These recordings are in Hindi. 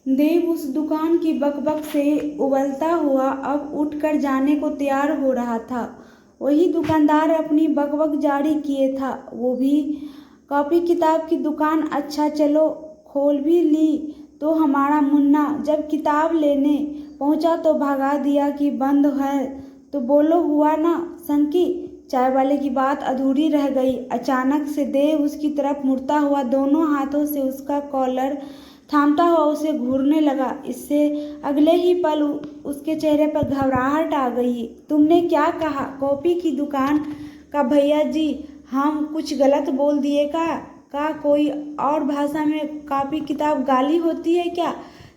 देव उस दुकान की बकबक से उबलता हुआ अब उठकर जाने को तैयार हो रहा था। वही दुकानदार अपनी बकबक जारी किए था। वो भी कॉपी किताब की दुकान। अच्छा चलो खोल भी ली तो हमारा मुन्ना जब किताब लेने पहुंचा तो भगा दिया कि बंद है। तो बोलो हुआ ना संकी। चाय वाले की बात अधूरी रह गई। अचानक से देव उसकी तरफ मुड़ता हुआ दोनों हाथों से उसका कॉलर थामता हुआ उसे घूरने लगा। इससे अगले ही पल उसके चेहरे पर घबराहट आ गई। तुमने क्या कहा? कॉपी की दुकान का भैया जी, हम कुछ गलत बोल दिए का कोई और भाषा में कॉपी किताब गाली होती है क्या?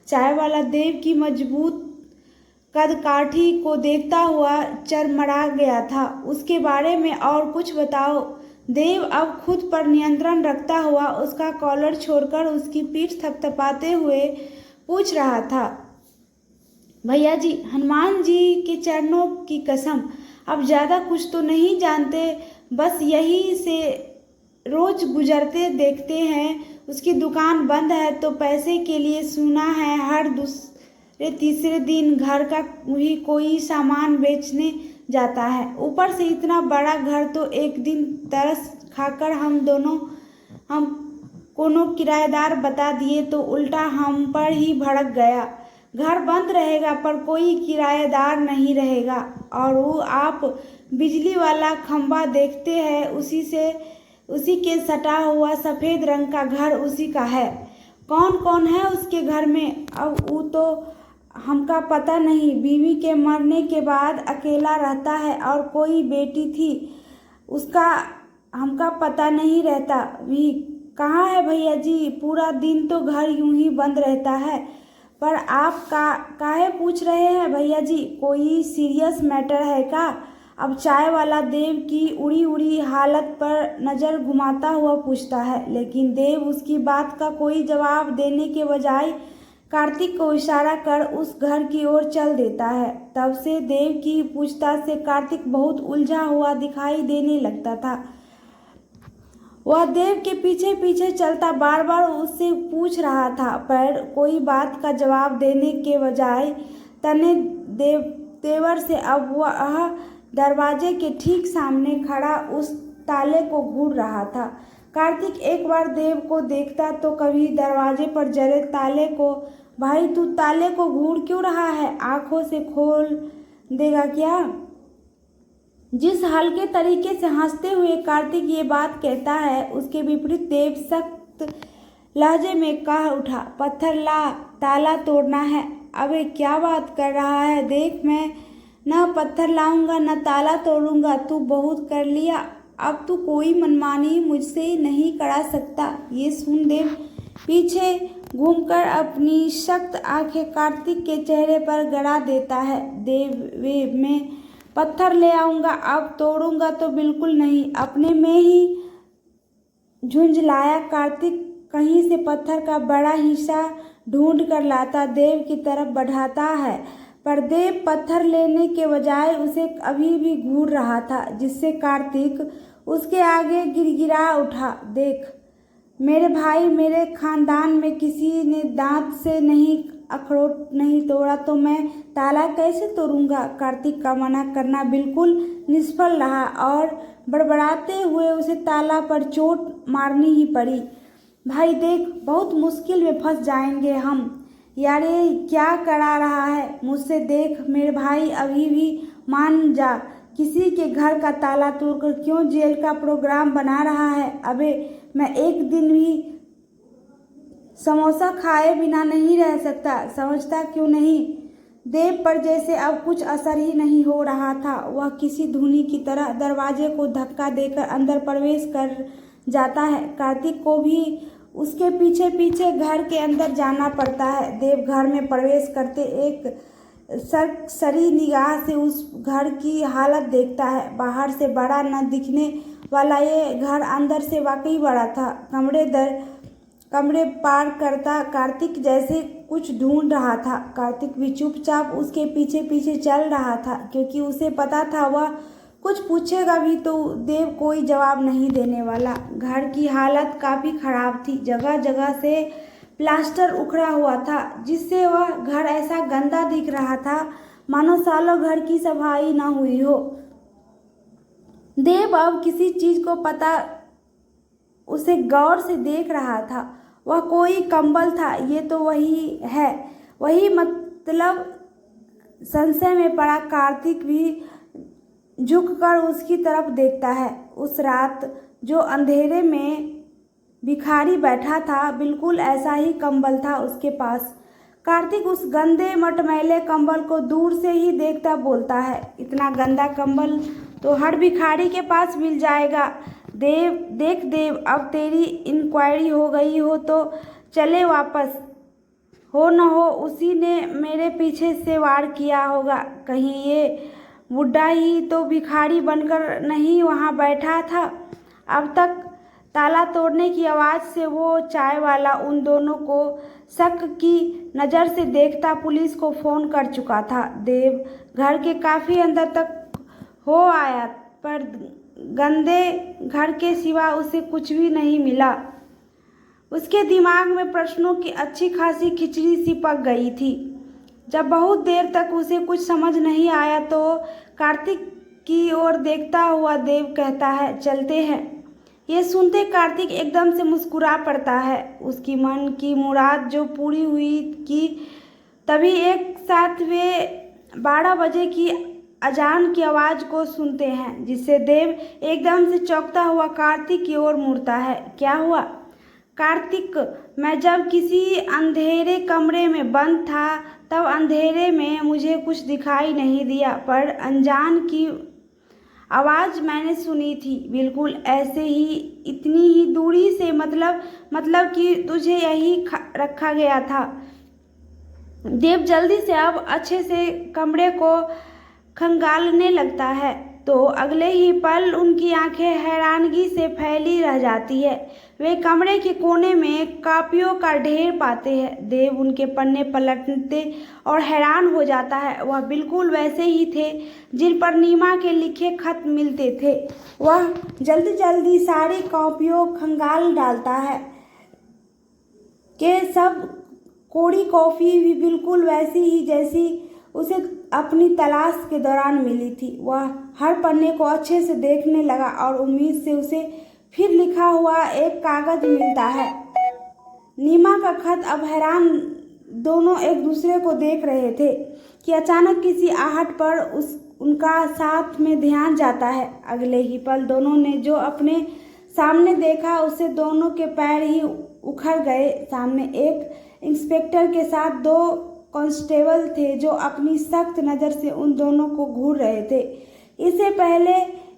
चाय वाला देव की मजबूत कदकाठी को देखता हुआ चरमरा गया था। उसके बारे में और कुछ बताओ। देव अब खुद पर नियंत्रण रखता हुआ उसका कॉलर छोड़कर उसकी पीठ थपथपाते हुए पूछ रहा था। भैया जी, हनुमान जी के चरणों की कसम, अब ज़्यादा कुछ तो नहीं जानते। बस यही से रोज गुजरते देखते हैं। उसकी दुकान बंद है तो पैसे के लिए। सुना है हर दूसरे तीसरे दिन घर का भी कोई सामान बेचने जाता है। ऊपर से इतना बड़ा घर। तो एक दिन तरस खाकर हम कोनो किराएदार बता दिए तो उल्टा हम पर ही भड़क गया। घर बंद रहेगा पर कोई किराएदार नहीं रहेगा। और वो आप बिजली वाला खंबा देखते हैं, उसी के सटा हुआ सफेद रंग का घर उसी का है। कौन कौन है उसके घर में? अब वो तो हमका पता नहीं। बीवी के मरने के बाद अकेला रहता है और कोई बेटी थी उसका, हमका पता नहीं रहता भी। कहाँ है भैया जी? पूरा दिन तो घर यूं ही बंद रहता है। पर आप काहे पूछ रहे हैं भैया जी? कोई सीरियस मैटर है का? अब चाय वाला देव की उड़ी उड़ी हालत पर नज़र घुमाता हुआ पूछता है। लेकिन देव उसकी बात का कोई जवाब देने के बजाय कार्तिक को इशारा कर उस घर की ओर चल देता है। तब से देव की पूछताछ से कार्तिक बहुत उलझा हुआ दिखाई देने लगता था। वह देव के पीछे पीछे चलता बार बार उससे पूछ रहा था, पर कोई बात का जवाब देने के बजाय तने तेवर से अब वह दरवाजे के ठीक सामने खड़ा उस ताले को घूर रहा था। कार्तिक एक बार देव को देखता तो कभी दरवाजे पर जड़े ताले को। भाई तू ताले को घूर क्यों रहा है? आंखों से खोल देगा क्या? जिस हल्के तरीके से हंसते हुए कार्तिक ये बात कहता है, उसके विपरीत देव सख्त लहजे में कह उठा, पत्थर ला, ताला तोड़ना है। अबे क्या बात कर रहा है? देख, मैं न पत्थर लाऊंगा न ताला तोड़ूंगा। तू बहुत कर लिया। अब तू कोई मनमानी मुझसे नहीं करा सकता। ये सुन देव पीछे घूमकर अपनी सख्त आंखें कार्तिक के चेहरे पर गड़ा देता है। देव मैं पत्थर ले आऊंगा, अब तोड़ूंगा तो बिल्कुल नहीं। अपने में ही झुंझलाया कार्तिक कहीं से पत्थर का बड़ा हिस्सा ढूंढ कर लाता देव की तरफ बढ़ाता है। पर देव पत्थर लेने के बजाय उसे अभी भी घूर रहा था, जिससे कार्तिक उसके आगे गिड़गिड़ा उठा। देख मेरे भाई, मेरे खानदान में किसी ने दांत से नहीं अखरोट नहीं तोड़ा तो मैं ताला कैसे तोड़ूंगा? कार्तिक का मना करना बिल्कुल निष्फल रहा और बड़बड़ाते हुए उसे ताला पर चोट मारनी ही पड़ी। भाई देख, बहुत मुश्किल में फंस जाएंगे हम। यार ये क्या करा रहा है मुझसे? देख मेरे भाई, अभी भी मान जा। किसी के घर का ताला तोड़कर क्यों जेल का प्रोग्राम बना रहा है? अबे मैं एक दिन भी समोसा खाए बिना नहीं रह सकता, समझता क्यों नहीं? देव पर जैसे अब कुछ असर ही नहीं हो रहा था। वह किसी धूनी की तरह दरवाजे को धक्का देकर अंदर प्रवेश कर जाता है। कार्तिक को भी उसके पीछे पीछे घर के अंदर जाना पड़ता है। देव घर में प्रवेश करते एक सरसरी निगाह से उस घर की हालत देखता है। बाहर से बड़ा न दिखने वाला ये घर अंदर से वाकई बड़ा था। कमरे पार करता कार्तिक जैसे कुछ ढूंढ रहा था। कार्तिक भी चुपचाप उसके पीछे पीछे चल रहा था, क्योंकि उसे पता था वह कुछ पूछेगा भी तो देव कोई जवाब नहीं देने वाला। घर की हालत काफ़ी खराब थी। जगह जगह से प्लास्टर उखड़ा हुआ था, जिससे वह घर ऐसा गंदा दिख रहा था मानो सालों घर की सफाई न हुई हो। देव अब किसी चीज को पता उसे गौर से देख रहा था। वह कोई कंबल था, ये तो वही है, वही मतलब। संशय में पड़ा कार्तिक भी झुककर उसकी तरफ देखता है। उस रात जो अंधेरे में भिखारी बैठा था, बिल्कुल ऐसा ही कंबल था उसके पास। कार्तिक उस गंदे मटमैले कंबल को दूर से ही देखता बोलता है, इतना गंदा कंबल तो हर भिखारी के पास मिल जाएगा। देख देव, अब तेरी इंक्वायरी हो गई हो तो चले वापस। हो न हो उसी ने मेरे पीछे से वार किया होगा। कहीं ये बुढ़ा ही तो भिखारी बनकर नहीं वहाँ बैठा था। अब तक ताला तोड़ने की आवाज़ से वो चाय वाला उन दोनों को शक की नज़र से देखता पुलिस को फ़ोन कर चुका था। देव घर के काफ़ी अंदर तक हो आया, पर गंदे घर के सिवा उसे कुछ भी नहीं मिला। उसके दिमाग में प्रश्नों की अच्छी खासी खिचड़ी सी पक गई थी। जब बहुत देर तक उसे कुछ समझ नहीं आया तो कार्तिक की ओर देखता हुआ देव कहता है, चलते हैं। ये सुनते कार्तिक एकदम से मुस्कुरा पड़ता है। उसकी मन की मुराद जो पूरी हुई कि तभी एक साथ वे 12 बजे की अजान की आवाज़ को सुनते हैं, जिससे देव एकदम से चौंकता हुआ कार्तिक की ओर मुड़ता है। क्या हुआ? कार्तिक, मैं जब किसी अंधेरे कमरे में बंद था तब अंधेरे में मुझे कुछ दिखाई नहीं दिया, पर अनजान की आवाज़ मैंने सुनी थी, बिल्कुल ऐसे ही, इतनी ही दूरी से, मतलब कि तुझे यही रखा गया था। देव जल्दी से अब अच्छे से कमरे को खंगालने लगता है तो अगले ही पल उनकी आंखें हैरानगी से फैली रह जाती है। वे कमरे के कोने में कॉपियों का ढेर पाते हैं। देव उनके पन्ने पलटते और हैरान हो जाता है। वह बिल्कुल वैसे ही थे जिन पर नीमा के लिखे खत मिलते थे। वह जल्दी जल्दी सारी कॉपियों खंगाल डालता है कि सब कोड़ी कॉफ़ी भी बिल्कुल वैसी ही जैसी उसे अपनी तलाश के दौरान मिली थी। वह हर पन्ने को अच्छे से देखने लगा और उम्मीद से उसे फिर लिखा हुआ एक कागज मिलता है। नीमा का खत। अब हैरान दोनों एक दूसरे को देख रहे थे कि अचानक किसी आहट पर उनका साथ में ध्यान जाता है। अगले ही पल दोनों ने जो अपने सामने देखा उससे दोनों के पैर ही उखड़ गए। सामने एक इंस्पेक्टर के साथ 2 कांस्टेबल थे जो अपनी सख्त नज़र से उन दोनों को घूर रहे थे। इससे पहले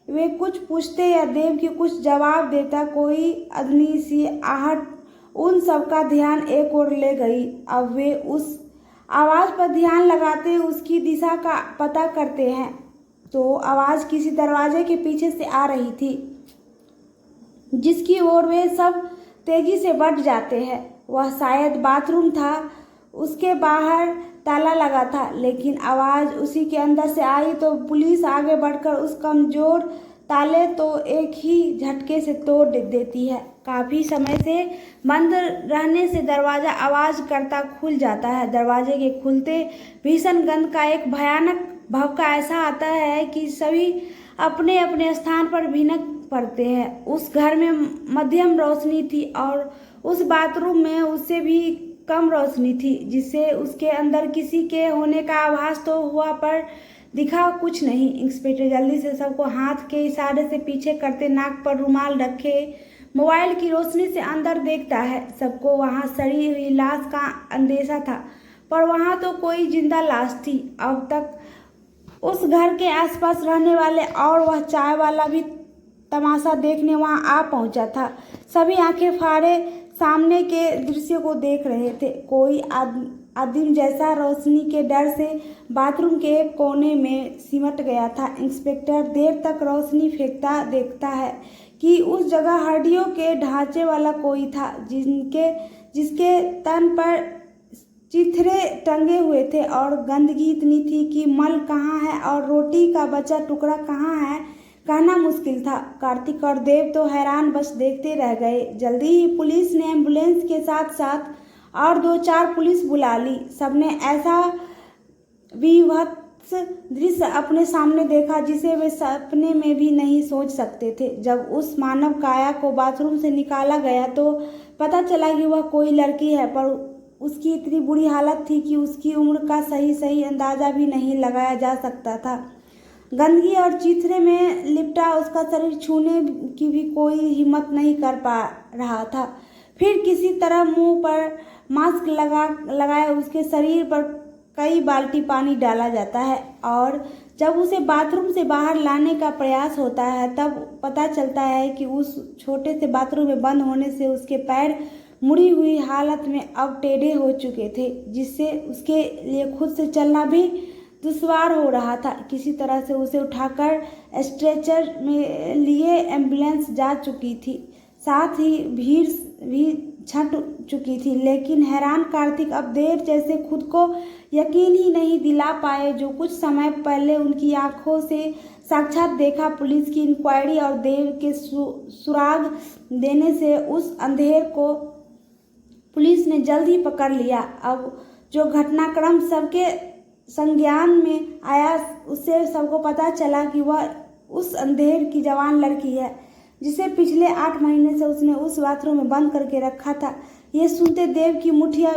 वे कुछ पूछते या देव के कुछ जवाब देता, कोई अदनी सी आहट उन सबका ध्यान एक ओर ले गई। अब वे उस आवाज़ पर ध्यान लगाते उसकी दिशा का पता करते हैं तो आवाज़ किसी दरवाजे के पीछे से आ रही थी, जिसकी ओर वे सब तेजी से बढ़ जाते हैं। वह शायद बाथरूम था। उसके बाहर ताला लगा था, लेकिन आवाज़ उसी के अंदर से आई तो पुलिस आगे बढ़कर उस कमज़ोर ताले तो एक ही झटके से तोड़ देती है। काफ़ी समय से बंद रहने से दरवाज़ा आवाज़ करता खुल जाता है। दरवाजे के खुलते भीषण गंध का एक भयानक भभका ऐसा आता है कि सभी अपने अपने स्थान पर भिनक पड़ते हैं। उस घर में मध्यम रोशनी थी और उस बाथरूम में उससे भी कम रोशनी थी, जिससे उसके अंदर किसी के होने का आभास तो हुआ पर दिखा कुछ नहीं। इंस्पेक्टर जल्दी से सबको हाथ के इशारे से पीछे करते नाक पर रुमाल रखे मोबाइल की रोशनी से अंदर देखता है। सबको वहां सड़ी हुई लाश का अंदेशा था, पर वहां तो कोई जिंदा लाश थी। अब तक उस घर के आसपास रहने वाले और वह चाय वाला भी तमाशा देखने वहां आ पहुंचा था। सभी आंखें फाड़े सामने के दृश्य को देख रहे थे। कोई आदिम जैसा रोशनी के डर से बाथरूम के एक कोने में सिमट गया था। इंस्पेक्टर देर तक रोशनी फेंकता देखता है कि उस जगह हड्डियों के ढांचे वाला कोई था, जिसके तन पर चिथड़े टंगे हुए थे और गंदगी इतनी थी कि मल कहाँ है और रोटी का बचा टुकड़ा कहाँ है कहना मुश्किल था। कार्तिक और देव तो हैरान बस देखते रह गए। जल्दी ही पुलिस ने एम्बुलेंस के साथ साथ और 2-4 पुलिस बुला ली। सबने ऐसा विभत्स दृश्य अपने सामने देखा जिसे वे सपने में भी नहीं सोच सकते थे। जब उस मानव काया को बाथरूम से निकाला गया तो पता चला कि वह कोई लड़की है, पर उसकी इतनी बुरी हालत थी कि उसकी उम्र का सही अंदाजा भी नहीं लगाया जा सकता था। गंदगी और चीथड़े में लिपटा उसका शरीर छूने की भी कोई हिम्मत नहीं कर पा रहा था। फिर किसी तरह मुंह पर मास्क लगाए उसके शरीर पर कई बाल्टी पानी डाला जाता है और जब उसे बाथरूम से बाहर लाने का प्रयास होता है तब पता चलता है कि उस छोटे से बाथरूम में बंद होने से उसके पैर मुड़ी हुई हालत में अब टेढ़े हो चुके थे, जिससे उसके लिए खुद से चलना भी दुश्वार हो रहा था। किसी तरह से उसे उठाकर स्ट्रेचर में लिए एम्बुलेंस जा चुकी थी। साथ ही भीड़ भी छट चुकी थी, लेकिन हैरान कार्तिक अब देर जैसे खुद को यकीन ही नहीं दिला पाए जो कुछ समय पहले उनकी आंखों से साक्षात देखा। पुलिस की इंक्वायरी और देव के सुराग देने से उस अंधेर को पुलिस ने जल्द ही पकड़ लिया। अब जो घटनाक्रम सबके संज्ञान में आया उससे सबको पता चला कि वह उस अंधेर की जवान लड़की है जिसे पिछले 8 महीने से उसने उस बाथरूम में बंद करके रखा था। ये सुनते देव की मुठ्ठियां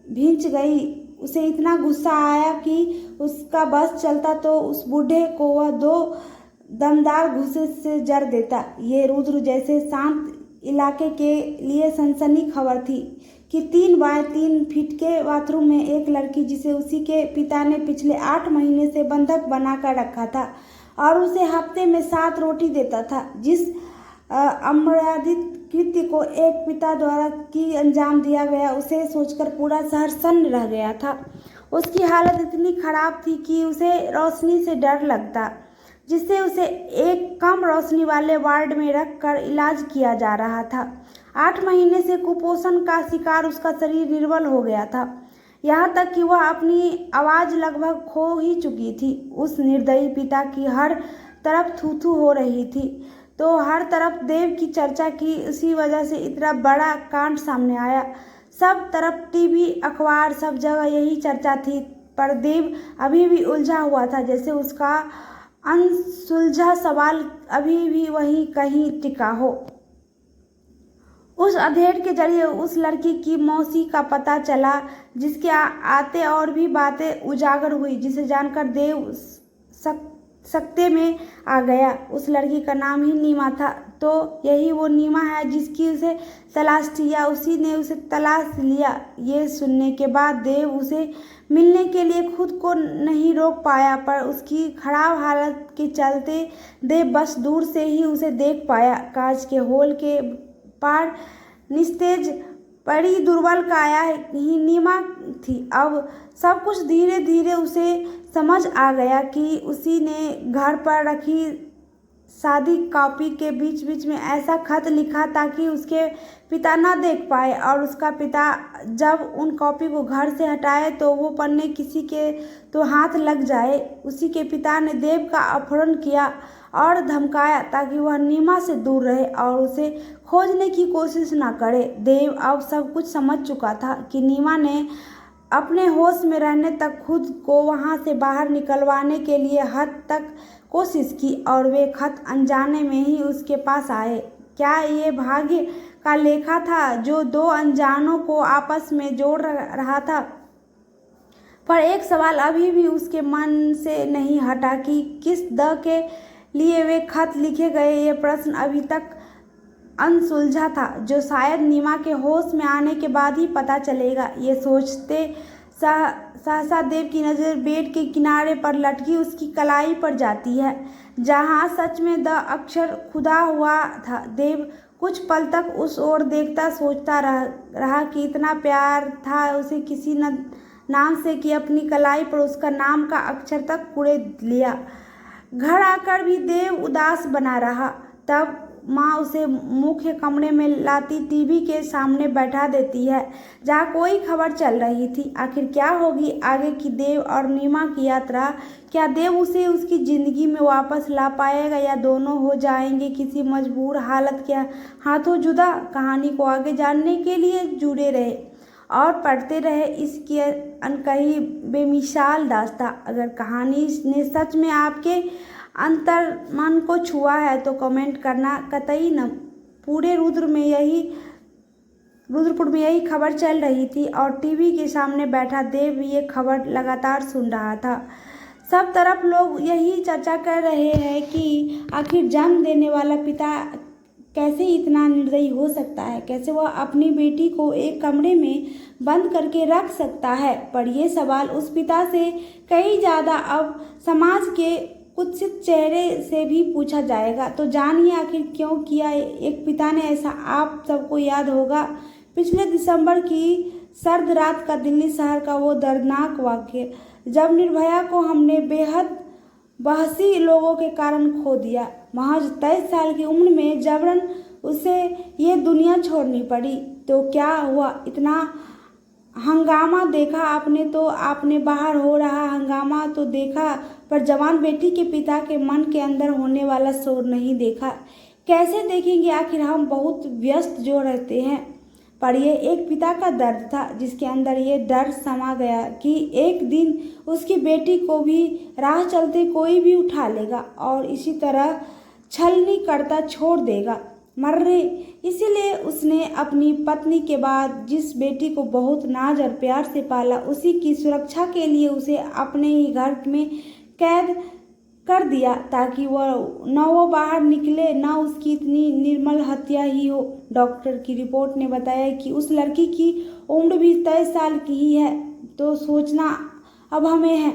भींच गई। उसे इतना गुस्सा आया कि उसका बस चलता तो उस बूढ़े को वह 2 दमदार घूंसे से जड़ देता। ये रुद्र जैसे शांत इलाके के लिए सनसनी खबर थी कि 3 बाय 3 फीट के बाथरूम में एक लड़की जिसे उसी के पिता ने पिछले 8 महीने से बंधक बनाकर रखा था और उसे हफ्ते में 7 रोटी देता था, जिस अमर्यादित कृत्य को एक पिता द्वारा की अंजाम दिया गया, उसे सोचकर पूरा शहर सन्न रह गया था। उसकी हालत इतनी खराब थी कि उसे रोशनी से डर लगता, जिससे उसे एक कम रोशनी वाले वार्ड में रखकर इलाज किया जा रहा था। 8 महीने से कुपोषण का शिकार उसका शरीर निर्बल हो गया था, यहाँ तक कि वह अपनी आवाज़ लगभग खो ही चुकी थी। उस निर्दयी पिता की हर तरफ थू-थू हो रही थी तो हर तरफ देव की चर्चा की। उसी वजह से इतना बड़ा कांड सामने आया। सब तरफ टीवी, अखबार, सब जगह यही चर्चा थी, पर देव अभी भी उलझा हुआ था, जैसे उसका अनसुलझा सवाल अभी भी वहीं कहीं टिका हो। उस अध्ययन के जरिए उस लड़की की मौसी का पता चला, जिसके आते और भी बातें उजागर हुई, जिसे जानकर देव सकते में आ गया। उस लड़की का नाम ही नीमा था। तो यही वो नीमा है जिसकी उसे तलाश थी, या उसी ने उसे तलाश लिया। ये सुनने के बाद देव उसे मिलने के लिए खुद को नहीं रोक पाया, पर उसकी खराब हालत के चलते देव बस दूर से ही उसे देख पाया। कांच के होल के पार निस्तेज बड़ी दुर्बल काया ही नीमा थी। अब सब कुछ धीरे धीरे उसे समझ आ गया कि उसी ने घर पर रखी सादी कॉपी के बीच बीच में ऐसा खत लिखा ताकि उसके पिता न देख पाए, और उसका पिता जब उन कॉपी को घर से हटाए तो वो पन्ने किसी के तो हाथ लग जाए। उसी के पिता ने देव का अपहरण किया और धमकाया ताकि वह नीमा से दूर रहे और उसे खोजने की कोशिश न करे। देव अब सब कुछ समझ चुका था कि नीमा ने अपने होश में रहने तक खुद को वहां से बाहर निकलवाने के लिए हद तक कोशिश की, और वे खत अनजाने में ही उसके पास आए। क्या ये भाग्य का लेखा था जो 2 अनजानों को आपस में जोड़ रहा था? पर एक सवाल अभी भी उसके मन से नहीं हटा कि किस द के लिए वे खत लिखे गए। ये प्रश्न अभी तक अनसुलझा था, जो शायद नीमा के होश में आने के बाद ही पता चलेगा। ये सोचते सहसा देव की नज़र बेड के किनारे पर लटकी उसकी कलाई पर जाती है, जहाँ सच में द अक्षर खुदा हुआ था। देव कुछ पल तक उस ओर देखता सोचता रहा कि इतना प्यार था उसे किसी नाम से कि अपनी कलाई पर उसका नाम का अक्षर तक कुरेद लिया। घर आकर भी देव उदास बना रहा। तब माँ उसे मुख्य कमरे में लाती टीवी के सामने बैठा देती है, जहाँ कोई खबर चल रही थी। आखिर क्या होगी आगे की देव और नीमा की यात्रा? क्या देव उसे उसकी ज़िंदगी में वापस ला पाएगा, या दोनों हो जाएंगे किसी मजबूर हालत के हाथों जुदा? कहानी को आगे जानने के लिए जुड़े रहे और पढ़ते रहे इसकी अनकही बेमिसाल दास्तां। अगर कहानी ने सच में आपके अंतर्मन को छुआ है तो कमेंट करना कतई न। पूरे रुद्रपुर में यही खबर चल रही थी और टीवी के सामने बैठा देव भी ये खबर लगातार सुन रहा था। सब तरफ लोग यही चर्चा कर रहे हैं कि आखिर जन्म देने वाला पिता कैसे इतना निर्दयी हो सकता है, कैसे वह अपनी बेटी को एक कमरे में बंद करके रख सकता है। पर यह सवाल उस पिता से कहीं ज़्यादा अब समाज के कुत्सित चेहरे से भी पूछा जाएगा। तो जानिए आखिर क्यों किया एक पिता ने ऐसा। आप सबको याद होगा पिछले दिसंबर की सर्द रात का दिल्ली शहर का वो दर्दनाक वाक़या, जब निर्भया को हमने बेहद बहसी लोगों के कारण खो दिया। महज 23 साल की उम्र में जबरन उसे ये दुनिया छोड़नी पड़ी। तो क्या हुआ? इतना हंगामा देखा आपने तो आपने बाहर हो रहा हंगामा तो देखा, पर जवान बेटी के पिता के मन के अंदर होने वाला शोर नहीं देखा। कैसे देखेंगे आखिर, हम बहुत व्यस्त जो रहते हैं। पर यह एक पिता का दर्द था जिसके अंदर ये डर समा गया कि एक दिन उसकी बेटी को भी राह चलते कोई भी उठा लेगा और इसी तरह छलनी करता छोड़ देगा, मर्रे। इसीलिए उसने अपनी पत्नी के बाद जिस बेटी को बहुत नाज और प्यार से पाला, उसी की सुरक्षा के लिए उसे अपने ही घर में कैद कर दिया ताकि वो बाहर निकले, न उसकी इतनी निर्मल हत्या ही हो। डॉक्टर की रिपोर्ट ने बताया कि उस लड़की की उम्र भी 23 साल की ही है। तो सोचना अब हमें है।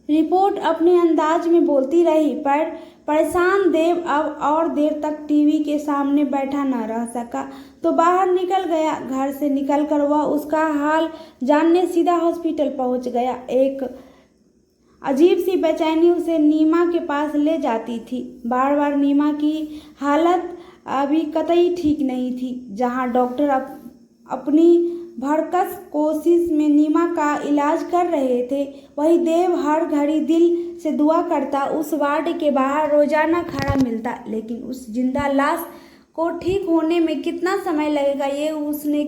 रिपोर्ट अपने अंदाज में बोलती रही, पर परेशान देव अब और देर तक टीवी के सामने बैठा न रह सका तो बाहर निकल गया। घर से निकलकर वह उसका हाल जानने सीधा हॉस्पिटल पहुंच गया। एक अजीब सी बेचैनी उसे नीमा के पास ले जाती थी। बार बार नीमा की हालत अभी कतई ठीक नहीं थी। जहां डॉक्टर अपनी भरकस कोशिश में नीमा का इलाज कर रहे थे, वही देव हर घड़ी दिल से दुआ करता उस वार्ड के बाहर रोजाना खड़ा मिलता। लेकिन उस जिंदा लाश को ठीक होने में कितना समय लगेगा ये उसने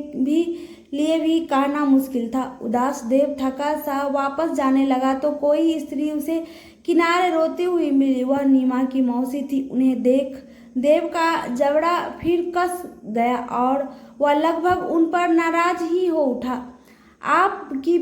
लिए भी कहना मुश्किल था। उदास देव थका सा वापस जाने लगा तो कोई स्त्री उसे किनारे रोती हुई मिली। वह नीमा की मौसी थी। उन्हें देख देव का जबड़ा फिर कस गया और वह लगभग उन पर नाराज ही हो उठा। आपकी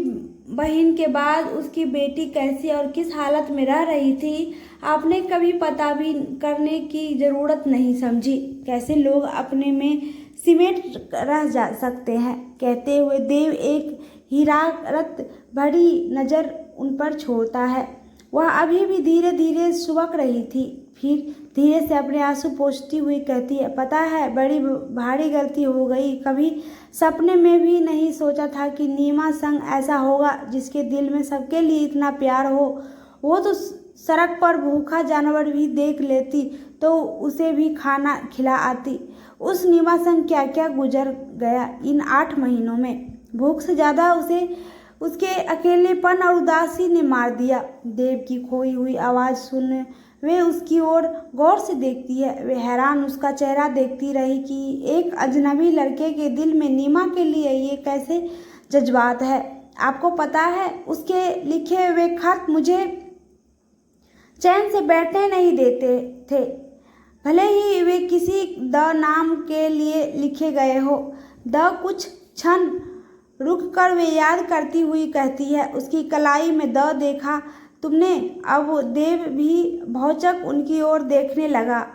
बहन के बाद उसकी बेटी कैसी और किस हालत में रह रही थी, आपने कभी पता भी करने की जरूरत नहीं समझी। कैसे लोग अपने में सिमट रह जा सकते हैं। कहते हुए देव एक हिरारत भरी नज़र उन पर छोड़ता है। वह अभी भी धीरे धीरे सुबक रही थी। फिर धीरे से अपने आंसू पोंछती हुई कहती है, पता है बड़ी भारी गलती हो गई। कभी सपने में भी नहीं सोचा था कि नीमा संग ऐसा होगा, जिसके दिल में सबके लिए इतना प्यार हो। वो तो सड़क पर भूखा जानवर भी देख लेती तो उसे भी खाना खिला आती। उस नीमा संग क्या क्या गुजर गया इन 8 महीनों में। भूख से ज़्यादा उसे उसके अकेलेपन और उदासी ने मार दिया। देव की खोई हुई आवाज़ सुन वे उसकी ओर गौर से देखती है। वे हैरान उसका चेहरा देखती रही कि एक अजनबी लड़के के दिल में नीमा के लिए ये कैसे जज्बात है। आपको पता है, उसके लिखे हुए खत मुझे चैन से बैठने नहीं देते थे, भले ही वे किसी द नाम के लिए लिखे गए हो। द कुछ क्षण रुक कर वे याद करती हुई कहती है, उसकी कलाई में द देखा तुमने। अब देव भी भौचक उनकी ओर देखने लगा।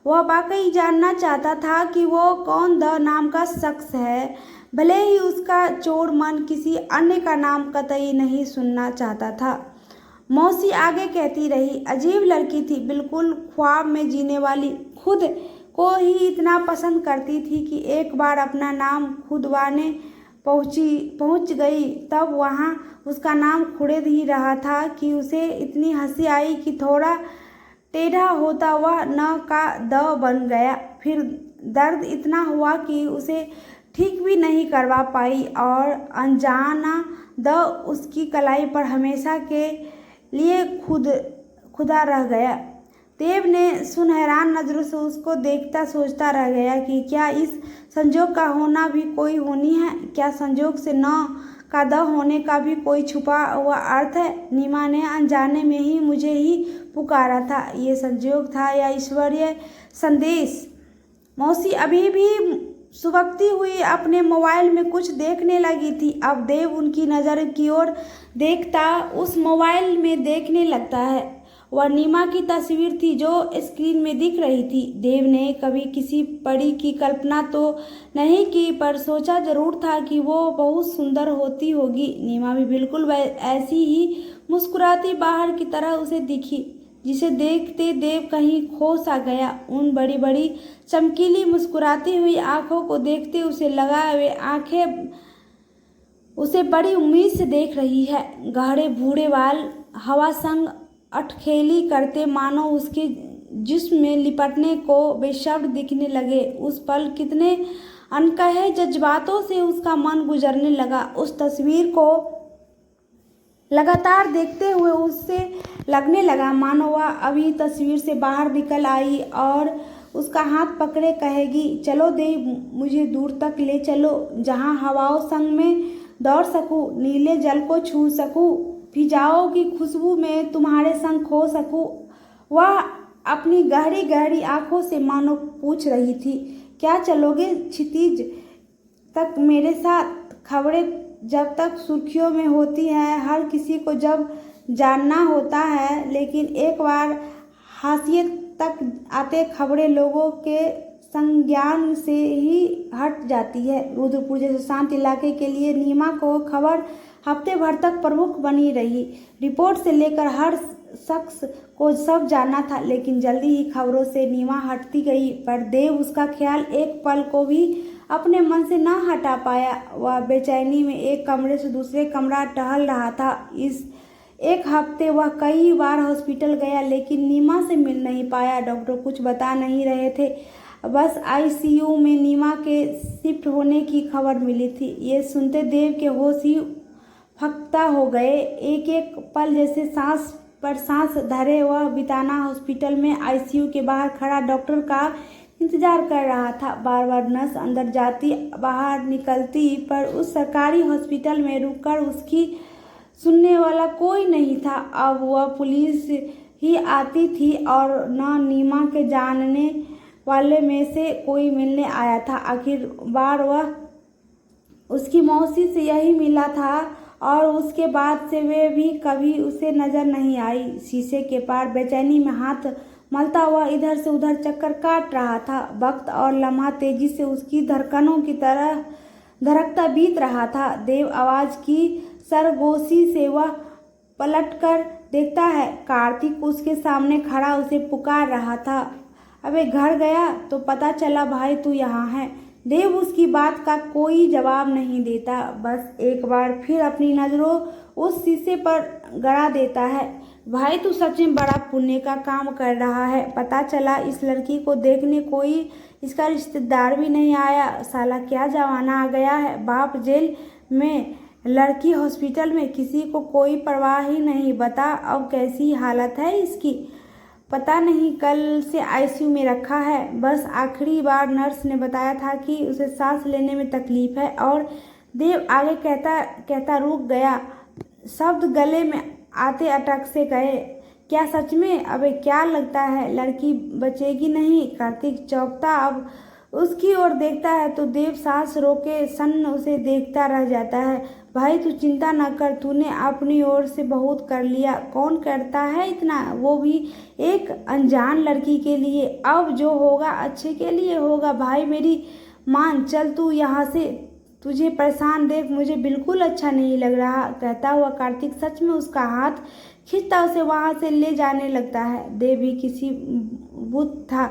वह वाकई जानना चाहता था कि वो कौन द नाम का शख्स है, भले ही उसका चोर मन किसी अन्य का नाम कतई नहीं सुनना चाहता था। मौसी आगे कहती रही, अजीब लड़की थी, बिल्कुल ख्वाब में जीने वाली, खुद को ही इतना पसंद करती थी कि एक बार अपना नाम खुदवाने पहुंच गई तब वहाँ उसका नाम खुड़ेद ही रहा था कि उसे इतनी हंसी आई कि थोड़ा टेढ़ा होता वह न का द बन गया। फिर दर्द इतना हुआ कि उसे ठीक भी नहीं करवा पाई और अनजाना द उसकी कलाई पर हमेशा के लिए खुदा रह गया। देव ने सुनहरान नज़रों से उसको देखता सोचता रह गया कि क्या इस संजोग का होना भी कोई होनी है क्या? संजोग से न का द होने का भी कोई छुपा हुआ अर्थ है? नीमा ने अनजाने में ही मुझे ही पुकारा था। ये संजोग था या ईश्वरीय संदेश? मौसी अभी भी सुबकती हुई अपने मोबाइल में कुछ देखने लगी थी। अब देव उनकी नज़र की ओर देखता उस मोबाइल में देखने लगता है। वह नीमा की तस्वीर थी जो स्क्रीन में दिख रही थी। देव ने कभी किसी परी की कल्पना तो नहीं की, पर सोचा जरूर था कि वो बहुत सुंदर होती होगी। नीमा भी बिल्कुल ऐसी ही मुस्कुराती बाहर की तरह उसे दिखी, जिसे देखते देव कहीं खो सा गया। उन बड़ी बड़ी चमकीली मुस्कुराती हुई आंखों को देखते उसे लगा वे आंखें उसे बड़ी उम्मीद से देख रही है। गहरे भूरे बाल हवा संग अटखेली करते मानो उसके जिस्म में लिपटने को बेशब्द दिखने लगे। उस पल कितने अनकहे जज्बातों से उसका मन गुजरने लगा। उस तस्वीर को लगातार देखते हुए उससे लगने लगा मानो वह अभी तस्वीर से बाहर निकल आई और उसका हाथ पकड़े कहेगी, चलो देव, मुझे दूर तक ले चलो, जहाँ हवाओं संग में दौड़ सकूं, नीले जल को छू सकूं, फिजाओं की खुशबू में तुम्हारे संग खो सकूं। वह अपनी गहरी गहरी आंखों से मानो पूछ रही थी, क्या चलोगे क्षितिज तक मेरे साथ? खबरें जब तक सुर्खियों में होती है, हर किसी को जब जानना होता है, लेकिन एक बार हाशिए तक आते खबरें लोगों के संज्ञान से ही हट जाती है। रुद्रपुर जैसे शांत इलाके के लिए नीमा को खबर हफ्ते भर तक प्रमुख बनी रही। रिपोर्ट से लेकर हर शख्स को सब जाना था, लेकिन जल्दी ही खबरों से नीमा हटती गई। पर देव उसका ख्याल एक पल को भी अपने मन से न हटा पाया। वह बेचैनी में एक कमरे से दूसरे कमरा टहल रहा था। इस एक हफ्ते वह कई बार हॉस्पिटल गया, लेकिन नीमा से मिल नहीं पाया। डॉक्टर कुछ बता नहीं रहे थे, बस आईसीयू में नीमा के शिफ्ट होने की खबर मिली थी। ये सुनते देव के होश ही फक्ता हो गए। एक एक पल जैसे सांस पर सांस धरे वह बिताना हॉस्पिटल में आईसीयू के बाहर खड़ा डॉक्टर का इंतजार कर रहा था। बार बार नर्स अंदर जाती बाहर निकलती, पर उस सरकारी हॉस्पिटल में रुककर उसकी सुनने वाला कोई नहीं था। अब वह पुलिस ही आती थी और न नीमा के जानने वाले में से कोई मिलने आया था। आखिर बार वह उसकी मौसी से यही मिला था और उसके बाद से वे भी कभी उसे नजर नहीं आई। शीशे के पार बेचैनी में हाथ मलता हुआ इधर से उधर चक्कर काट रहा था। वक्त और लम्हा तेजी से उसकी धड़कनों की तरह धड़कता बीत रहा था। देव आवाज की सरगोशी से वह पलटकर देखता है, कार्तिक उसके सामने खड़ा उसे पुकार रहा था। अबे घर गया तो पता चला भाई तू यहाँ है। देव उसकी बात का कोई जवाब नहीं देता, बस एक बार फिर अपनी नज़रों उस शीशे पर गड़ा देता है। भाई तू सच में बड़ा पुण्य का काम कर रहा है। पता चला इस लड़की को देखने कोई इसका रिश्तेदार भी नहीं आया। साला क्या जमाना आ गया है, बाप जेल में, लड़की हॉस्पिटल में, किसी को कोई परवाह ही नहीं। बता अब कैसी हालत है इसकी? पता नहीं, कल से आईसीयू में रखा है। बस आखिरी बार नर्स ने बताया था कि उसे सांस लेने में तकलीफ है। और देव आगे कहता कहता रुक गया, शब्द गले में आते अटक से गए। क्या सच में? अबे क्या लगता है लड़की बचेगी नहीं? कार्तिक चौंकता अब उसकी ओर देखता है तो देव सांस रोके सन्न उसे देखता रह जाता है। भाई तू चिंता न कर, तूने अपनी ओर से बहुत कर लिया। कौन करता है इतना, वो भी एक अनजान लड़की के लिए। अब जो होगा अच्छे के लिए होगा। भाई मेरी मान, चल तू यहाँ से, तुझे परेशान देख मुझे बिल्कुल अच्छा नहीं लग रहा। कहता हुआ कार्तिक सच में उसका हाथ खींचता उसे वहाँ से ले जाने लगता है। देव भी किसी बुत था,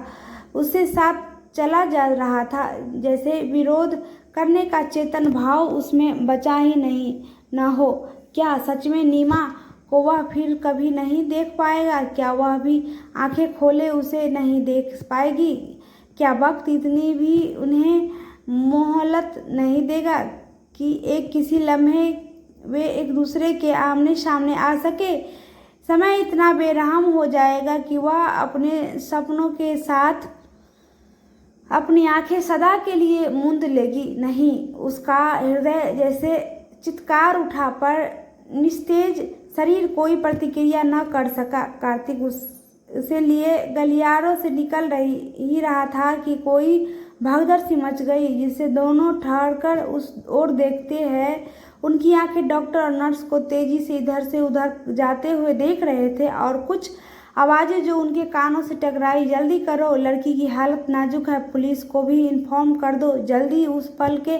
उससे साथ चला जा रहा था। जैसे विरोध करने का चेतन भाव उसमें बचा ही नहीं न हो। क्या सच में नीमा को वह फिर कभी नहीं देख पाएगा? क्या वह भी आंखें खोले उसे नहीं देख पाएगी? क्या वक्त इतनी भी उन्हें मोहलत नहीं देगा कि एक किसी लम्हे वे एक दूसरे के आमने सामने आ सके? समय इतना बेरहम हो जाएगा कि वह अपने सपनों के साथ अपनी आंखें सदा के लिए मूंद लेगी। नहीं, उसका हृदय जैसे चित्कार उठा, पर निस्तेज शरीर कोई प्रतिक्रिया न कर सका। कार्तिक उसे लिए गलियारों से निकल ही रहा था कि कोई भगदड़ सी मच गई, जिसे दोनों ठहरकर उस ओर देखते हैं। उनकी आंखें डॉक्टर और नर्स को तेजी से इधर से उधर जाते हुए देख रहे थे, और कुछ आवाज़ें जो उनके कानों से टकराई, जल्दी करो, लड़की की हालत नाजुक है, पुलिस को भी इन्फॉर्म कर दो जल्दी। उस पल के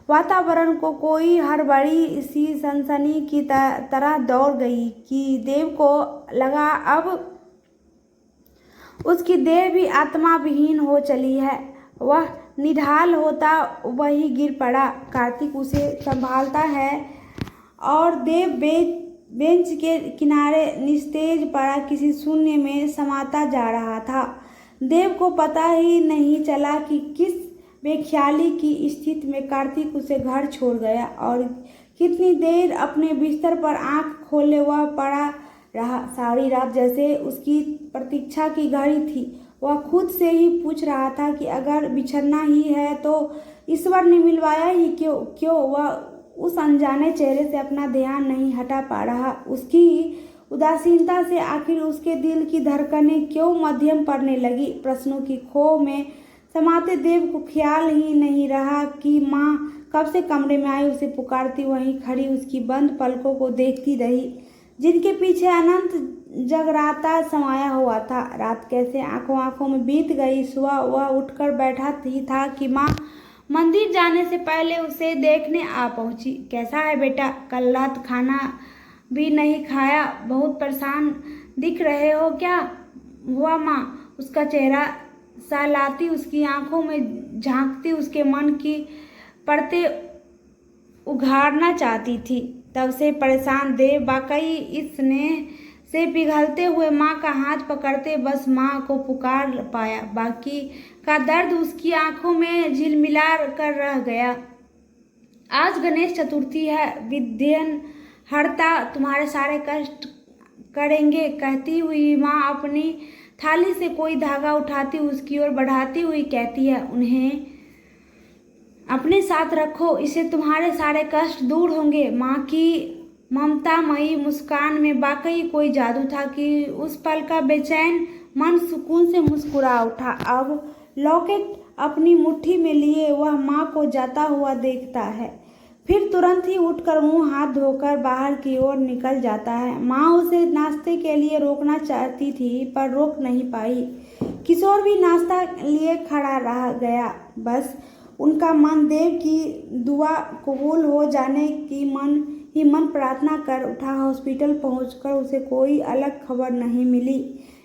वातावरण को कोई हड़बड़ी सी सनसनी की तरह दौड़ गई कि देव को लगा अब उसकी देह भी आत्मा विहीन हो चली है। वह निढाल होता वही गिर पड़ा। कार्तिक उसे संभालता है और देव बेंच के किनारे निस्तेज पड़ा किसी शून्य में समाता जा रहा था। देव को पता ही नहीं चला कि किस बेख्याली की स्थिति में कार्तिक उसे घर छोड़ गया, और कितनी देर अपने बिस्तर पर आंख खोले वह पड़ा रहा। सारी रात जैसे उसकी प्रतीक्षा की घड़ी थी। वह खुद से ही पूछ रहा था कि अगर बिछड़ना ही है तो ईश्वर ने मिलवाया ही क्यों। वह उस अनजाने चेहरे से अपना ध्यान नहीं हटा पा रहा। उसकी उदासीनता से आखिर उसके दिल की धड़कनें क्यों मध्यम पड़ने लगी। प्रश्नों की खो में समाते देव को ख्याल ही नहीं रहा कि माँ कब से कमरे में आई उसे पुकारती वहीं खड़ी उसकी बंद पलकों को देखती रही, जिनके पीछे अनंत जगराता समाया हुआ था। रात कैसे आंखों में बीत गई। सुबह वह उठकर बैठा ही था कि माँ मंदिर जाने से पहले उसे देखने आ पहुंची। कैसा है बेटा, कल रात खाना भी नहीं खाया, बहुत परेशान दिख रहे हो, क्या हुआ माँ? उसका चेहरा सहलाती उसकी आंखों में झांकती उसके मन की परतें उघाड़ना चाहती थी। तब से परेशान देव वाकई इस स्नेह से पिघलते हुए माँ का हाथ पकड़ते बस माँ को पुकार पाया। बाकी का दर्द उसकी आंखों में झिलमिला कर रह गया। आज गणेश चतुर्थी है, विघ्न हरता तुम्हारे सारे कष्ट करेंगे, कहती हुई माँ अपनी थाली से कोई धागा उठाती उसकी ओर बढ़ाती हुई कहती है, उन्हें अपने साथ रखो, इससे तुम्हारे सारे कष्ट दूर होंगे। माँ की ममतामयी मुस्कान में वाकई कोई जादू था कि उस पल का बेचैन मन सुकून से मुस्कुरा उठा। अब लॉकेट अपनी मुट्ठी में लिए वह माँ को जाता हुआ देखता है, फिर तुरंत ही उठकर मुंह हाथ धोकर बाहर की ओर निकल जाता है। माँ उसे नाश्ते के लिए रोकना चाहती थी, पर रोक नहीं पाई। किशोर भी नाश्ता लिए खड़ा रह गया। बस उनका मन देव की दुआ कबूल हो जाने की मन प्रार्थना कर उठा। हॉस्पिटल पहुंचकर उसे कोई अलग खबर नहीं मिली।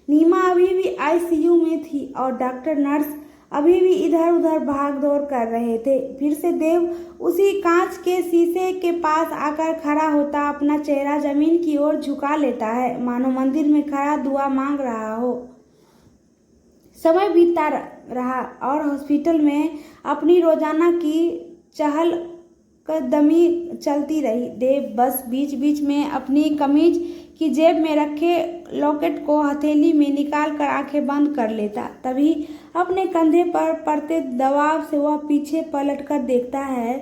नीमा अभी भी आईसीयू में थी और डॉक्टर नर्स अभी भी इधर उधर भाग दौड़ कर रहे थे। फिर से देव उसी कांच के शीशे के पास आकर खड़ा होता, अपना चेहरा जमीन की ओर झुका लेता है, मानो मंदिर में खड़ा दुआ मांग रहा हो। समय बीतता रहा और हॉस्पिटल में अपनी रोजाना की चहलकदमी चलती रही। देव बस बीच बीच में अपनी कमीज की जेब में रखे लॉकेट को हथेली में निकाल कर आंखें बंद कर लेता। तभी अपने कंधे पर पड़ते दबाव से वह पीछे पलट कर देखता है।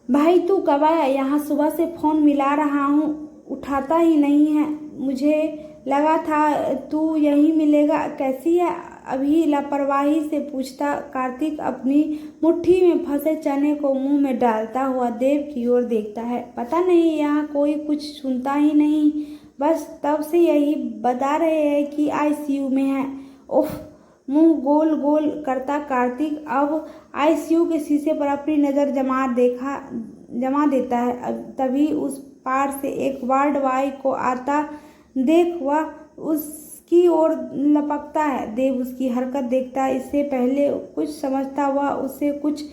भाई तू कब आया? यहाँ सुबह से फोन मिला रहा हूँ, उठाता ही नहीं है। मुझे लगा था तू यहीं मिलेगा। कैसी है? अभी लापरवाही से पूछता कार्तिक अपनी मुट्ठी में फंसे चने को मुंह में डालता हुआ देव की ओर देखता है। पता नहीं, यहाँ कोई कुछ सुनता ही नहीं, बस तब से यही बता रहे हैं कि आईसीयू में है। उफ, मुंह गोल गोल करता कार्तिक अब आईसीयू के शीशे पर अपनी नज़र जमा देता है। तभी उस पार से एक वार्ड बॉय को आता देख वह उसकी ओर लपकता है। देव उसकी हरकत देखता है। इससे पहले कुछ समझता वह उससे कुछ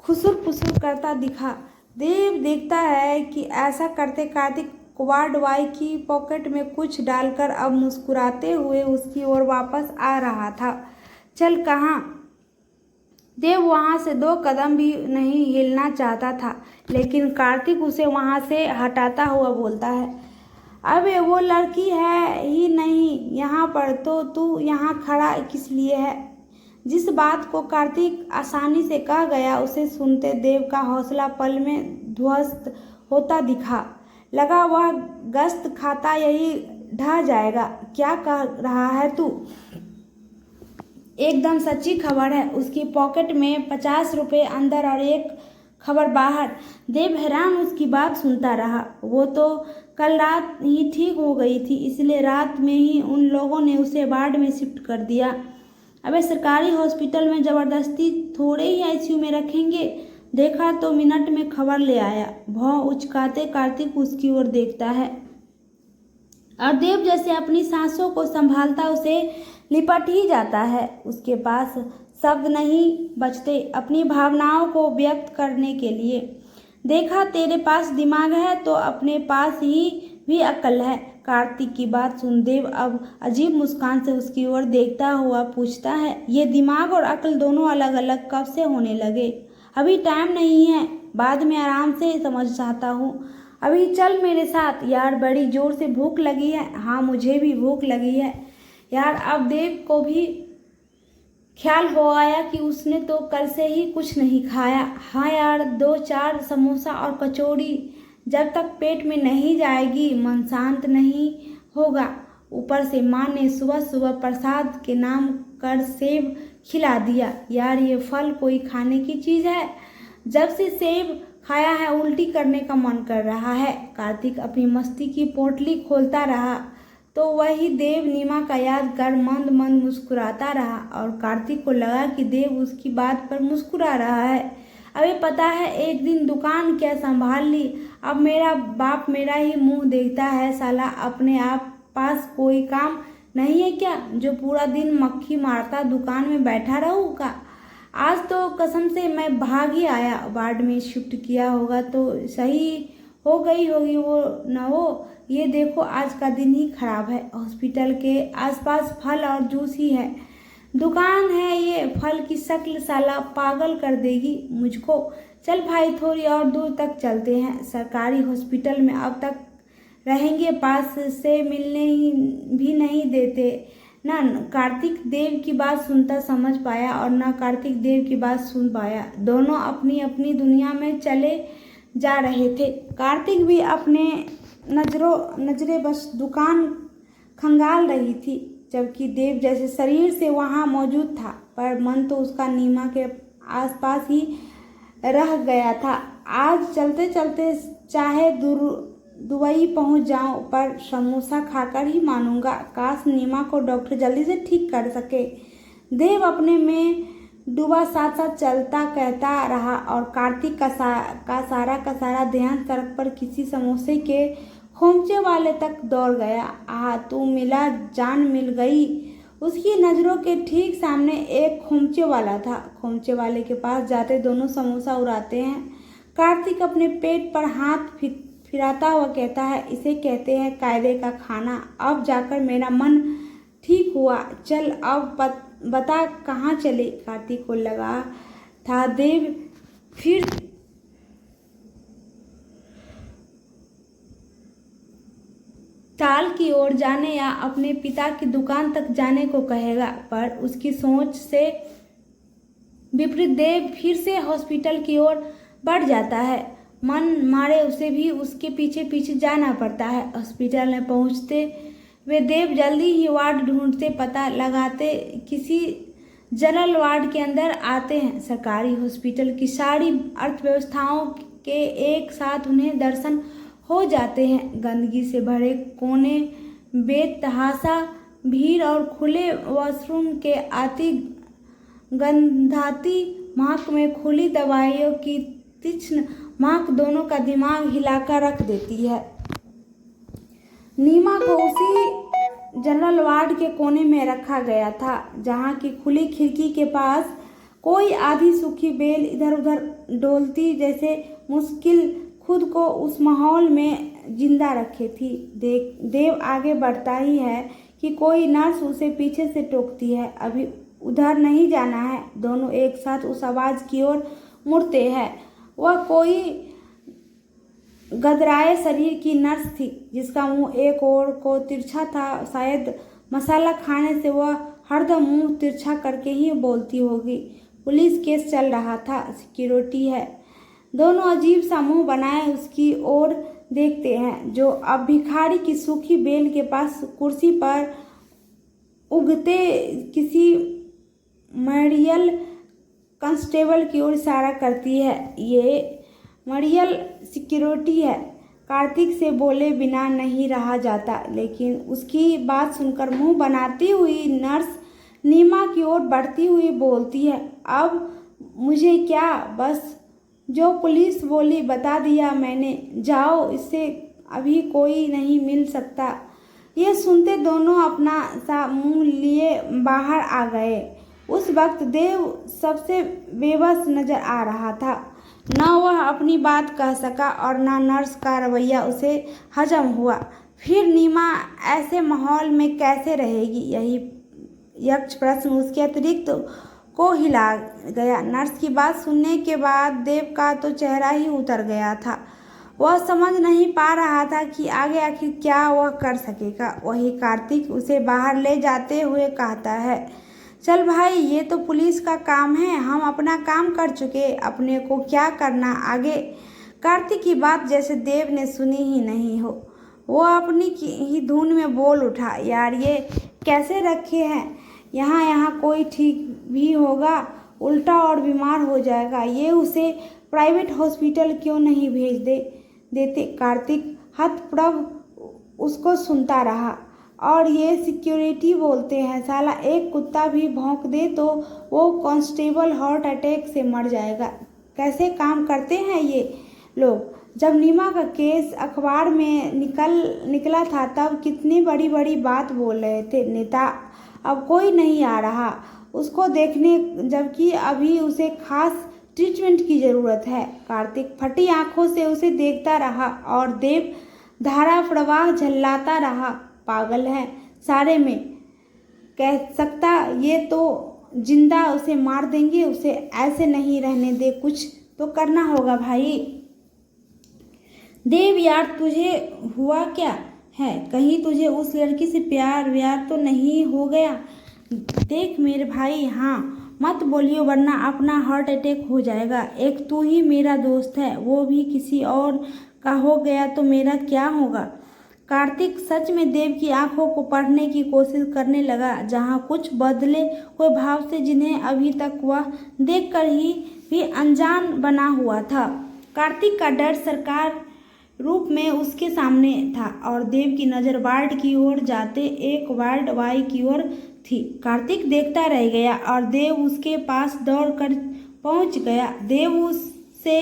खुसुर फुसुर करता दिखा। देव देखता है कि ऐसा करते कार्तिक वार्ड बॉय की पॉकेट में कुछ डालकर अब मुस्कुराते हुए उसकी ओर वापस आ रहा था। चल कहाँ? देव वहाँ से 2 कदम भी नहीं हिलना चाहता था, लेकिन कार्तिक उसे वहाँ से हटाता हुआ बोलता है, अबे वो लड़की है ही नहीं यहाँ पर, तो तू यहाँ खड़ा किस लिए है? जिस बात को कार्तिक आसानी से कह गया, उसे सुनते देव का हौसला पल में ध्वस्त होता दिखा। लगा वह गश्त खाता यही ढह जाएगा। क्या कह रहा है तू? एकदम सच्ची खबर है। उसकी पॉकेट में 50 रुपये अंदर और एक खबर बाहर। देव हैरान उसकी बात सुनता रहा। वो तो कल रात ही ठीक हो गई थी, इसलिए रात में ही उन लोगों ने उसे वार्ड में शिफ्ट कर दिया। अबे सरकारी हॉस्पिटल में जबरदस्ती थोड़े ही आईसीयू में रखेंगे। देखा तो मिनट में खबर ले आया। भौं उचकाते कार्तिक उसकी ओर देखता है और देव जैसे अपनी सांसों को संभालता उसे लिपट ही जाता है। उसके पास शब्द नहीं बचते अपनी भावनाओं को व्यक्त करने के लिए। देखा, तेरे पास दिमाग है तो अपने पास ही भी अक्ल है। कार्तिक की बात सुन देव अब अजीब मुस्कान से उसकी ओर देखता हुआ पूछता है, ये दिमाग और अक्ल दोनों अलग अलग कब से होने लगे? अभी टाइम नहीं है, बाद में आराम से समझ चाहता हूँ। अभी चल मेरे साथ। यार बड़ी जोर से भूख लगी है। हाँ मुझे भी भूख लगी है यार। अब देव को भी ख्याल हो आया कि उसने तो कल से ही कुछ नहीं खाया। हाँ यार, 2-4 समोसा और कचौड़ी। जब तक पेट में नहीं जाएगी मन शांत नहीं होगा। ऊपर से माँ ने सुबह सुबह प्रसाद के नाम कर सेब खिला दिया। यार ये फल कोई खाने की चीज़ है? जब से सेब खाया है उल्टी करने का मन कर रहा है। कार्तिक अपनी मस्ती की पोटली खोलता रहा तो वही देव नीमा का याद कर मंद मंद मुस्कुराता रहा और कार्तिक को लगा कि देव उसकी बात पर मुस्कुरा रहा है। अबे पता है एक दिन दुकान क्या संभाल ली। अब मेरा बाप मेरा ही मुंह देखता है। साला अपने आप पास कोई काम नहीं है क्या जो पूरा दिन मक्खी मारता दुकान में बैठा रहूँगा? आज तो कसम से मैं भाग ही आया। वार्ड में शिफ्ट किया होगा तो सही हो गई होगी वो न हो। ये देखो आज का दिन ही खराब है। हॉस्पिटल के आसपास फल और जूस ही है। दुकान है ये फल की शक्ल साला पागल कर देगी मुझको। चल भाई थोड़ी और दूर तक चलते हैं। सरकारी हॉस्पिटल में अब तक रहेंगे, पास से मिलने ही भी नहीं देते ना। कार्तिक देव की बात सुनता समझ पाया और ना कार्तिक देव की बात सुन पाया। दोनों अपनी अपनी दुनिया में चले जा रहे थे। कार्तिक भी अपने नजरें बस दुकान खंगाल रही थी, जबकि देव जैसे शरीर से वहाँ मौजूद था पर मन तो उसका नीमा के आसपास ही रह गया था। आज चलते चलते चाहे दुबई पहुंच जाऊं पर समोसा खाकर ही मानूंगा। काश नीमा को डॉक्टर जल्दी से ठीक कर सके। देव अपने में डूबा साथ साथ चलता कहता रहा और कार्तिक का सारा ध्यान सड़क पर किसी समोसे के खोमचे वाले तक दौड़ गया। आह तू मिला, जान मिल गई। उसकी नज़रों के ठीक सामने एक खोमचे वाला था। खोमचे वाले के पास जाते दोनों समोसा उड़ाते हैं। कार्तिक अपने पेट पर हाथ फिराता हुआ कहता है, इसे कहते हैं कायदे का खाना। अब जाकर मेरा मन ठीक हुआ। चल अब बता कहाँ चले? कार्तिक को लगा था देव फिर ताल की ओर जाने या अपने पिता की दुकान तक जाने को कहेगा, पर उसकी सोच से विपरीत देव फिर से हॉस्पिटल की ओर बढ़ जाता है। मन मारे उसे भी उसके पीछे पीछे जाना पड़ता है। हॉस्पिटल में पहुंचते वे देव जल्दी ही वार्ड ढूंढते, पता लगाते किसी जनरल वार्ड के अंदर आते हैं। सरकारी हॉस्पिटल की सारी अर्थव्यवस्थाओं के एक साथ उन्हें दर्शन हो जाते हैं। गंदगी से भरे कोने, बेतहाशा भीड़ और खुले वॉशरूम के आती गंधाती महक में खुली दवाइयों की तीक्ष्ण महक दोनों का दिमाग हिलाकर रख देती है। नीमा को उसी जनरल वार्ड के कोने में रखा गया था जहाँ की खुली खिड़की के पास कोई आधी सूखी बेल इधर उधर डोलती जैसे मुश्किल खुद को उस माहौल में जिंदा रखे थी। देव आगे बढ़ता ही है कि कोई नर्स उसे पीछे से टोकती है, अभी उधर नहीं जाना है। दोनों एक साथ उस आवाज़ की ओर मुड़ते हैं। वह कोई गदराए शरीर की नर्स थी जिसका मुंह एक ओर को तिरछा था। शायद मसाला खाने से वह हरदम मुंह तिरछा करके ही बोलती होगी। पुलिस केस चल रहा था, सिक्योरिटी है। दोनों अजीब सा मुंह बनाए उसकी ओर देखते हैं, जो अब भिखारी की सूखी बेल के पास कुर्सी पर उगते किसी मरियल कांस्टेबल की ओर इशारा करती है। ये मरियल सिक्योरिटी है। कार्तिक से बोले बिना नहीं रहा जाता, लेकिन उसकी बात सुनकर मुंह बनाती हुई नर्स नीमा की ओर बढ़ती हुई बोलती है, अब मुझे क्या, बस जो पुलिस बोली बता दिया मैंने, जाओ, इससे अभी कोई नहीं मिल सकता। ये सुनते दोनों अपना सा मुंह लिए बाहर आ गए। उस वक्त देव सबसे बेबस नजर आ रहा था। न वह अपनी बात कह सका और न नर्स का रवैया उसे हजम हुआ। फिर नीमा ऐसे माहौल में कैसे रहेगी, यही यक्ष प्रश्न उसके अतिरिक्त को हिला गया। नर्स की बात सुनने के बाद देव का तो चेहरा ही उतर गया था। वह समझ नहीं पा रहा था कि आगे आखिर क्या वह कर सकेगा। वही कार्तिक उसे बाहर ले जाते हुए कहता है, चल भाई, ये तो पुलिस का काम है, हम अपना काम कर चुके, अपने को क्या करना आगे। कार्तिक की बात जैसे देव ने सुनी ही नहीं हो। वो अपनी ही धुन में बोल उठा, यार ये कैसे रखे हैं यहाँ, यहाँ कोई ठीक भी होगा, उल्टा और बीमार हो जाएगा। ये उसे प्राइवेट हॉस्पिटल क्यों नहीं भेज देते। कार्तिक हतप्रभ उसको सुनता रहा। और ये सिक्योरिटी बोलते हैं, साला एक कुत्ता भी भौंक दे तो वो कांस्टेबल हार्ट अटैक से मर जाएगा। कैसे काम करते हैं ये लोग। जब नीमा का केस अखबार में निकला था तब कितनी बड़ी बड़ी बात बोल रहे थे नेता। अब कोई नहीं आ रहा उसको देखने, जबकि अभी उसे खास ट्रीटमेंट की ज़रूरत है। कार्तिक फटी आंखों से उसे देखता रहा और देव धारा प्रवाह झल्लाता रहा। पागल है सारे में, कह सकता ये तो जिंदा उसे मार देंगे, उसे ऐसे नहीं रहने दे, कुछ तो करना होगा भाई। देव यार, तुझे हुआ क्या है, कहीं तुझे उस लड़की से प्यार व्यार तो नहीं हो गया। देख मेरे भाई, हाँ मत बोलियो वरना अपना हार्ट अटैक हो जाएगा। एक तू ही मेरा दोस्त है, वो भी किसी और का हो गया तो मेरा क्या होगा। कार्तिक सच में देव की आंखों को पढ़ने की कोशिश करने लगा, जहां कुछ बदले हुए भाव से जिन्हें अभी तक वह देखकर ही भी अनजान बना हुआ था। कार्तिक का डर सरकार रूप में उसके सामने था और देव की नज़र वार्ड की ओर जाते एक वार्ड वाई की ओर थी। कार्तिक देखता रह गया और देव उसके पास दौड़कर पहुंच गया। देव उससे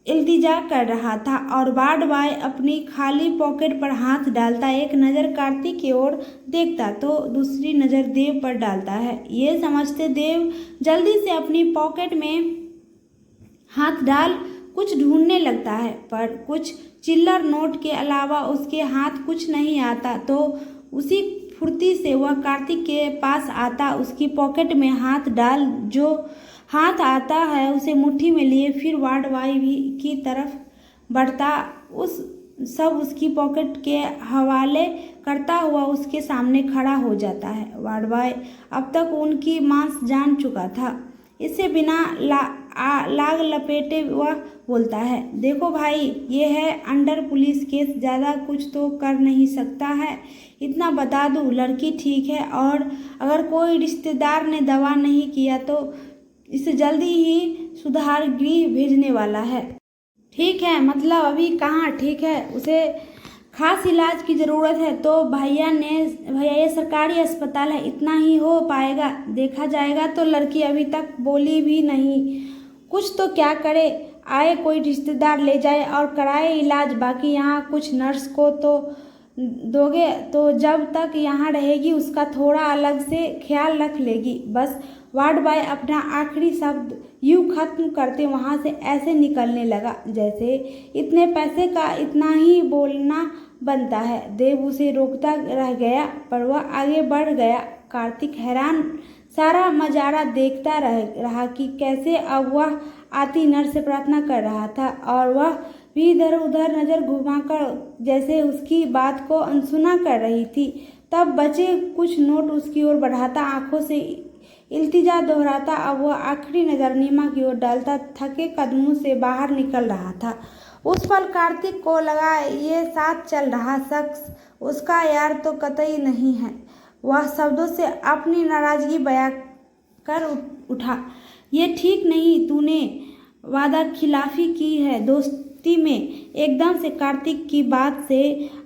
इल्तिजा कर रहा था और वार्ड बॉय अपनी खाली पॉकेट पर हाथ डालता, एक नज़र कार्तिक की ओर देखता तो दूसरी नज़र देव पर डालता है। ये समझते देव जल्दी से अपनी पॉकेट में हाथ डाल कुछ ढूंढने लगता है, पर कुछ चिल्लर नोट के अलावा उसके हाथ कुछ नहीं आता। तो उसी फुर्ती से वह कार्तिक के पास आता, उसकी पॉकेट में हाथ डाल, जो हाथ आता है उसे मुट्ठी में लिए फिर वार्ड बॉय की तरफ बढ़ता, सब उसकी पॉकेट के हवाले करता हुआ उसके सामने खड़ा हो जाता है। वार्ड बॉय अब तक उनकी मांस जान चुका था। इससे बिना लाग लपेटे वह बोलता है, देखो भाई, ये है अंडर पुलिस केस, ज़्यादा कुछ तो कर नहीं सकता है। इतना बता दूँ, लड़की ठीक है और अगर कोई रिश्तेदार ने दवा नहीं किया तो इसे जल्दी ही सुधार गृह भेजने वाला है। ठीक है, मतलब अभी कहाँ ठीक है, उसे खास इलाज की ज़रूरत है तो भैया ये सरकारी अस्पताल है, इतना ही हो पाएगा, देखा जाएगा। तो लड़की अभी तक बोली भी नहीं, कुछ तो क्या करे, आए कोई रिश्तेदार ले जाए और कराए इलाज। बाकी यहाँ कुछ नर्स को तो दोगे तो जब तक यहाँ रहेगी उसका थोड़ा अलग से ख्याल रख लेगी। बस वार्ड बॉय अपना आखिरी शब्द यूँ खत्म करते वहाँ से ऐसे निकलने लगा जैसे इतने पैसे का इतना ही बोलना बनता है। देव उसे रोकता रह गया पर वह आगे बढ़ गया। कार्तिक हैरान सारा मजारा देखता रहा कि कैसे अब वह आती नर से प्रार्थना कर रहा था और वह भी इधर उधर नज़र घुमाकर जैसे उसकी बात को अनसुना कर रही थी। तब बचे कुछ नोट उसकी ओर बढ़ाता, आंखों से इल्तिजा दोहराता। अब वह आखिरी नज़र नीमा की ओर डालता, थके कदमों से बाहर निकल रहा था। उस पल कार्तिक को लगा ये साथ चल रहा शख्स उसका यार तो कतई नहीं है। वह शब्दों से अपनी नाराजगी बयां कर उठा। ये ठीक नहीं, तूने वादा खिलाफी की है दोस्ती में। एकदम से कार्तिक की बात से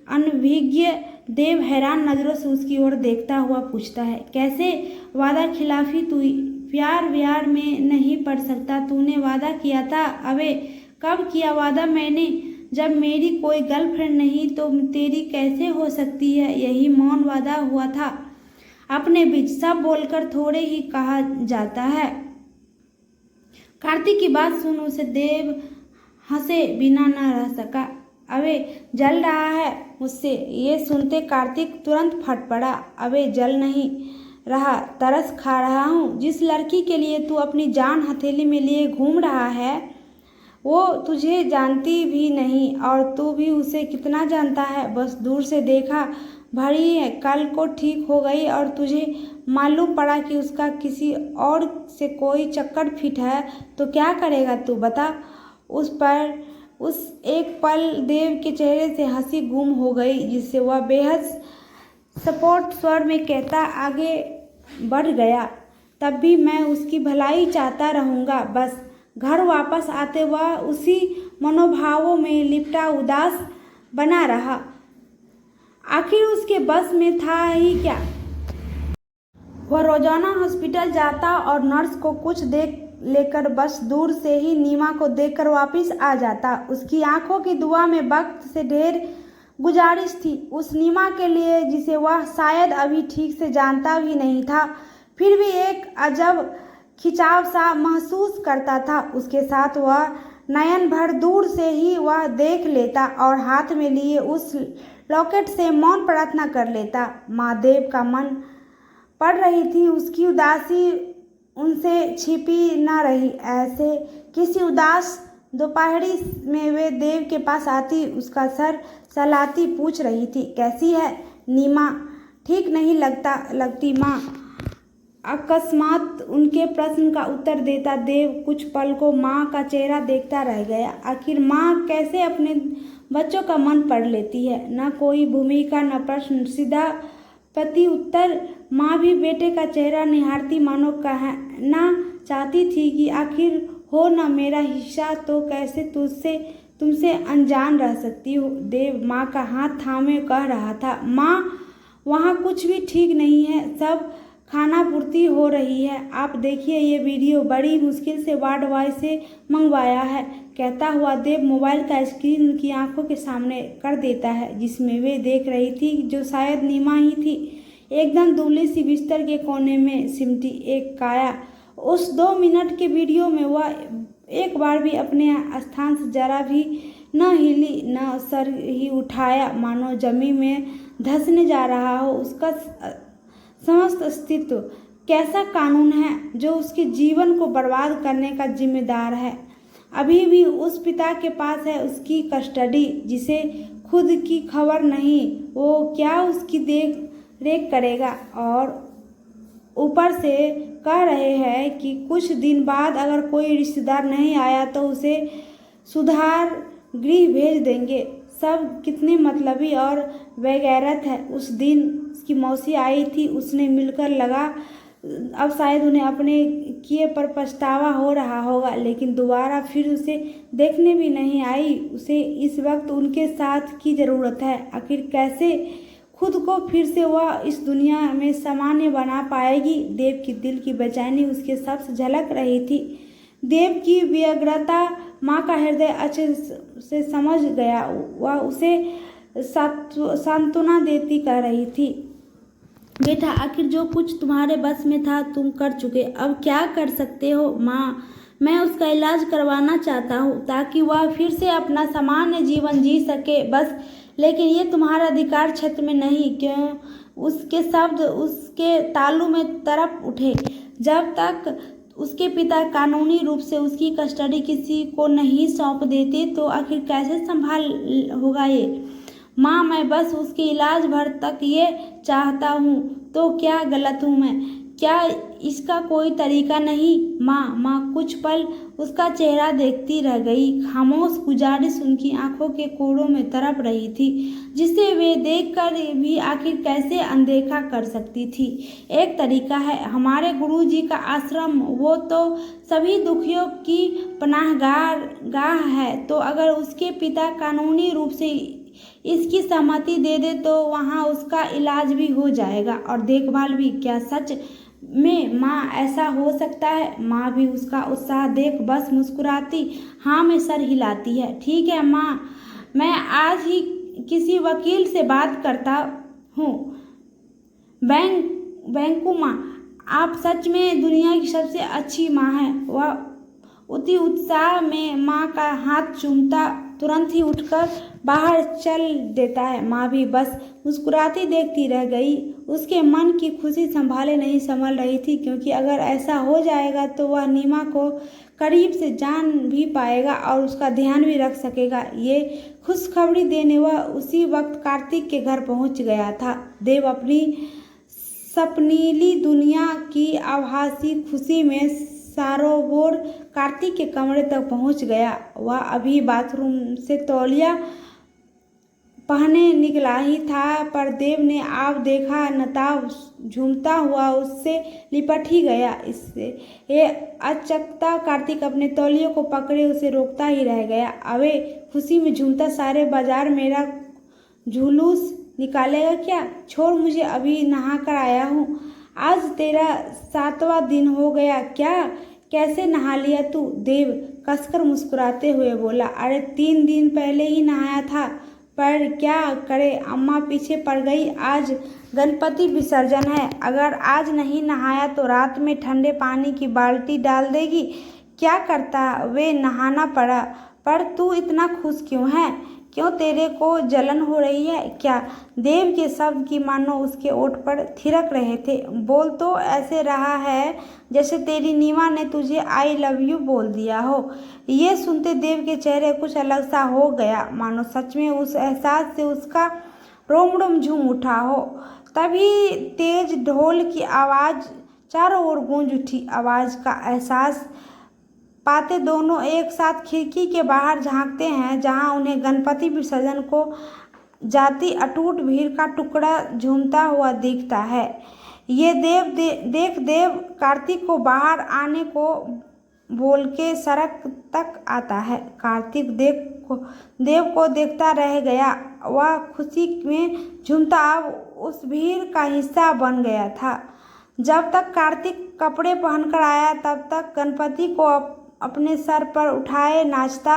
अनभिज्ञ देव हैरान नज़रों से उसकी ओर देखता हुआ पूछता है, कैसे वादा खिलाफी? तू प्यार व्यार में नहीं पड़ सकता। तूने वादा किया था। अबे कब किया वादा मैंने? जब मेरी कोई गर्लफ्रेंड नहीं तो तेरी कैसे हो सकती है? यही मौन वादा हुआ था अपने बीच, सब बोलकर थोड़े ही कहा जाता है। कार्तिक की बात सुन उसे देव हंसे बिना न रह सका। अबे जल रहा है मुझसे? ये सुनते कार्तिक तुरंत फट पड़ा। अबे जल नहीं रहा, तरस खा रहा हूँ। जिस लड़की के लिए तू अपनी जान हथेली में लिए घूम रहा है वो तुझे जानती भी नहीं, और तू भी उसे कितना जानता है? बस दूर से देखा भरी है, कल को ठीक हो गई और तुझे मालूम पड़ा कि उसका किसी और से कोई चक्कर फिट है तो क्या करेगा तू बता? उस एक पल देव के चेहरे से हंसी गुम हो गई, जिससे वह बेहद सपोर्ट स्वर में कहता आगे बढ़ गया, तब भी मैं उसकी भलाई चाहता रहूँगा। बस घर वापस आते वह उसी मनोभावों में लिपटा उदास बना रहा। आखिर उसके बस में था ही क्या? वह रोजाना हॉस्पिटल जाता और नर्स को कुछ देख लेकर बस दूर से ही नीमा को देखकर वापस आ जाता। उसकी आंखों की दुआ में वक्त से ढेर गुजारिश थी उस नीमा के लिए जिसे वह शायद अभी ठीक से जानता भी नहीं था। फिर भी एक अजब खिंचाव सा महसूस करता था। उसके साथ वह नयन भर दूर से ही वह देख लेता और हाथ में लिए उस लॉकेट से मौन प्रार्थना कर लेता। महादेव का मन पड़ रही थी, उसकी उदासी उनसे छिपी न रही। ऐसे किसी उदास दोपहरी में वे देव के पास आती, उसका सर सहलाती पूछ रही थी, कैसी है नीमा? ठीक नहीं लगती माँ। अकस्मात उनके प्रश्न का उत्तर देता देव कुछ पल को माँ का चेहरा देखता रह गया। आखिर माँ कैसे अपने बच्चों का मन पढ़ लेती है? न कोई भूमिका न प्रश्न, सीधा प्रति उत्तर। माँ भी बेटे का चेहरा निहारती मानो कहना चाहती थी कि आखिर हो न मेरा हिस्सा तो कैसे तुमसे अनजान रह सकती हो। देव माँ का हाथ थामे कह रहा था, माँ वहाँ कुछ भी ठीक नहीं है, सब खाना पूर्ति हो रही है। आप देखिए ये वीडियो बड़ी मुश्किल से वार्ड बॉय से मंगवाया है। कहता हुआ देव मोबाइल का स्क्रीन उनकी आंखों के सामने कर देता है, जिसमें वे देख रही थी जो शायद नीमा ही थी। एकदम दुबली सी बिस्तर के कोने में सिमटी एक काया। उस 2 मिनट के वीडियो में वह एक बार भी अपने स्थान से जरा भी न हिली, न सर ही उठाया, मानो जमीन में धंसने जा रहा हो उसका समस्त अस्तित्व। कैसा कानून है जो उसके जीवन को बर्बाद करने का जिम्मेदार है? अभी भी उस पिता के पास है उसकी कस्टडी, जिसे खुद की खबर नहीं, वो क्या उसकी देख रेख करेगा? और ऊपर से कह रहे हैं कि कुछ दिन बाद अगर कोई रिश्तेदार नहीं आया तो उसे सुधार गृह भेज देंगे। सब कितने मतलबी और बेगैरत है। उस दिन उसकी मौसी आई थी, उसने मिलकर लगा अब शायद उन्हें अपने किए पर पछतावा हो रहा होगा, लेकिन दोबारा फिर उसे देखने भी नहीं आई। उसे इस वक्त उनके साथ की ज़रूरत है। आखिर कैसे खुद को फिर से वह इस दुनिया में सामान्य बना पाएगी? देव की दिल की बेचैनी उसके शब्द से झलक रही थी। देव की व्यग्रता माँ का हृदय अच्छे से समझ गया। वह उसे सांत्वना देती कह रही थी, बेटा आखिर जो कुछ तुम्हारे बस में था तुम कर चुके, अब क्या कर सकते हो? माँ मैं उसका इलाज करवाना चाहता हूँ ताकि वह फिर से अपना सामान्य जीवन जी सके, बस। लेकिन ये तुम्हारा अधिकार क्षेत्र में नहीं। क्यों? उसके शब्द उसके तालू में तड़प उठे। जब तक उसके पिता कानूनी रूप से उसकी कस्टडी किसी को नहीं सौंप देते तो आखिर कैसे संभाल होगा ये? माँ, मैं बस उसके इलाज भर तक ये चाहता हूँ। तो क्या गलत हूँ मैं? क्या इसका कोई तरीका नहीं? माँ कुछ पल उसका चेहरा देखती रह गई। खामोश गुजारिश उनकी आंखों के कोरों में तड़प रही थी, जिसे वे देखकर भी आखिर कैसे अनदेखा कर सकती थी। एक तरीका है, हमारे गुरुजी का आश्रम, वो तो सभी दुखियों की पनाहगाह है। तो अगर उसके पिता कानूनी रूप से इसकी सहमति दे दे तो वहाँ उसका इलाज भी हो जाएगा और देखभाल भी। क्या सच में माँ ऐसा हो सकता है? माँ भी उसका उत्साह देख बस मुस्कुराती हाँ में सर हिलाती है। ठीक है माँ, मैं आज ही किसी वकील से बात करता हूँ। बैंकू माँ, आप सच में दुनिया की सबसे अच्छी माँ हैं। वह उसी उत्साह में माँ का हाथ चूमता तुरंत ही उठकर बाहर चल देता है। माँ भी बस मुस्कुराती देखती रह गई। उसके मन की खुशी संभाले नहीं संभल रही थी, क्योंकि अगर ऐसा हो जाएगा तो वह नीमा को करीब से जान भी पाएगा और उसका ध्यान भी रख सकेगा। ये खुशखबरी देने वह उसी वक्त कार्तिक के घर पहुंच गया था। देव अपनी सपनीली दुनिया की आभासी खुशी में सारोबोर कार्तिक के कमरे तक पहुंच गया। वह अभी बाथरूम से तौलिया पहने निकला ही था, पर देव ने आप देखा नताब झूमता हुआ उससे लिपट ही गया। इससे ये अचकता कार्तिक अपने तौलिए को पकड़े उसे रोकता ही रह गया। अबे खुशी में झूमता, सारे बाजार मेरा जुलूस निकालेगा क्या? छोड़ मुझे, अभी नहा कर आया हूँ। आज तेरा 7वां दिन हो गया क्या? कैसे नहा लिया तू? देव कसकर मुस्कुराते हुए बोला। अरे 3 दिन पहले ही नहाया था, पर क्या करे, अम्मा पीछे पड़ गई। आज गणपति विसर्जन है, अगर आज नहीं नहाया तो रात में ठंडे पानी की बाल्टी डाल देगी। क्या करता वे नहाना पड़ा। पर तू इतना खुश क्यों है? क्यों, तेरे को जलन हो रही है क्या? देव के शब्द की मानो उसके ओठ पर थिरक रहे थे। बोल तो ऐसे रहा है जैसे तेरी नीमा ने तुझे आई लव यू बोल दिया हो। ये सुनते देव के चेहरे कुछ अलग सा हो गया, मानो सच में उस एहसास से उसका रोम रोम झूम उठा हो। तभी तेज ढोल की आवाज़ चारों ओर गूंज उठी। आवाज़ का एहसास पाते दोनों एक साथ खिड़की के बाहर झांकते हैं, जहां उन्हें गणपति विसर्जन को जाती अटूट भीड़ का टुकड़ा झूमता हुआ दिखता है। ये देव कार्तिक को बाहर आने को बोल के सड़क तक आता है। कार्तिक देव को देखता रह गया। वह खुशी में झूमता अब उस भीड़ का हिस्सा बन गया था। जब तक कार्तिक कपड़े पहनकर आया तब तक गणपति को अपने सर पर उठाए नाचता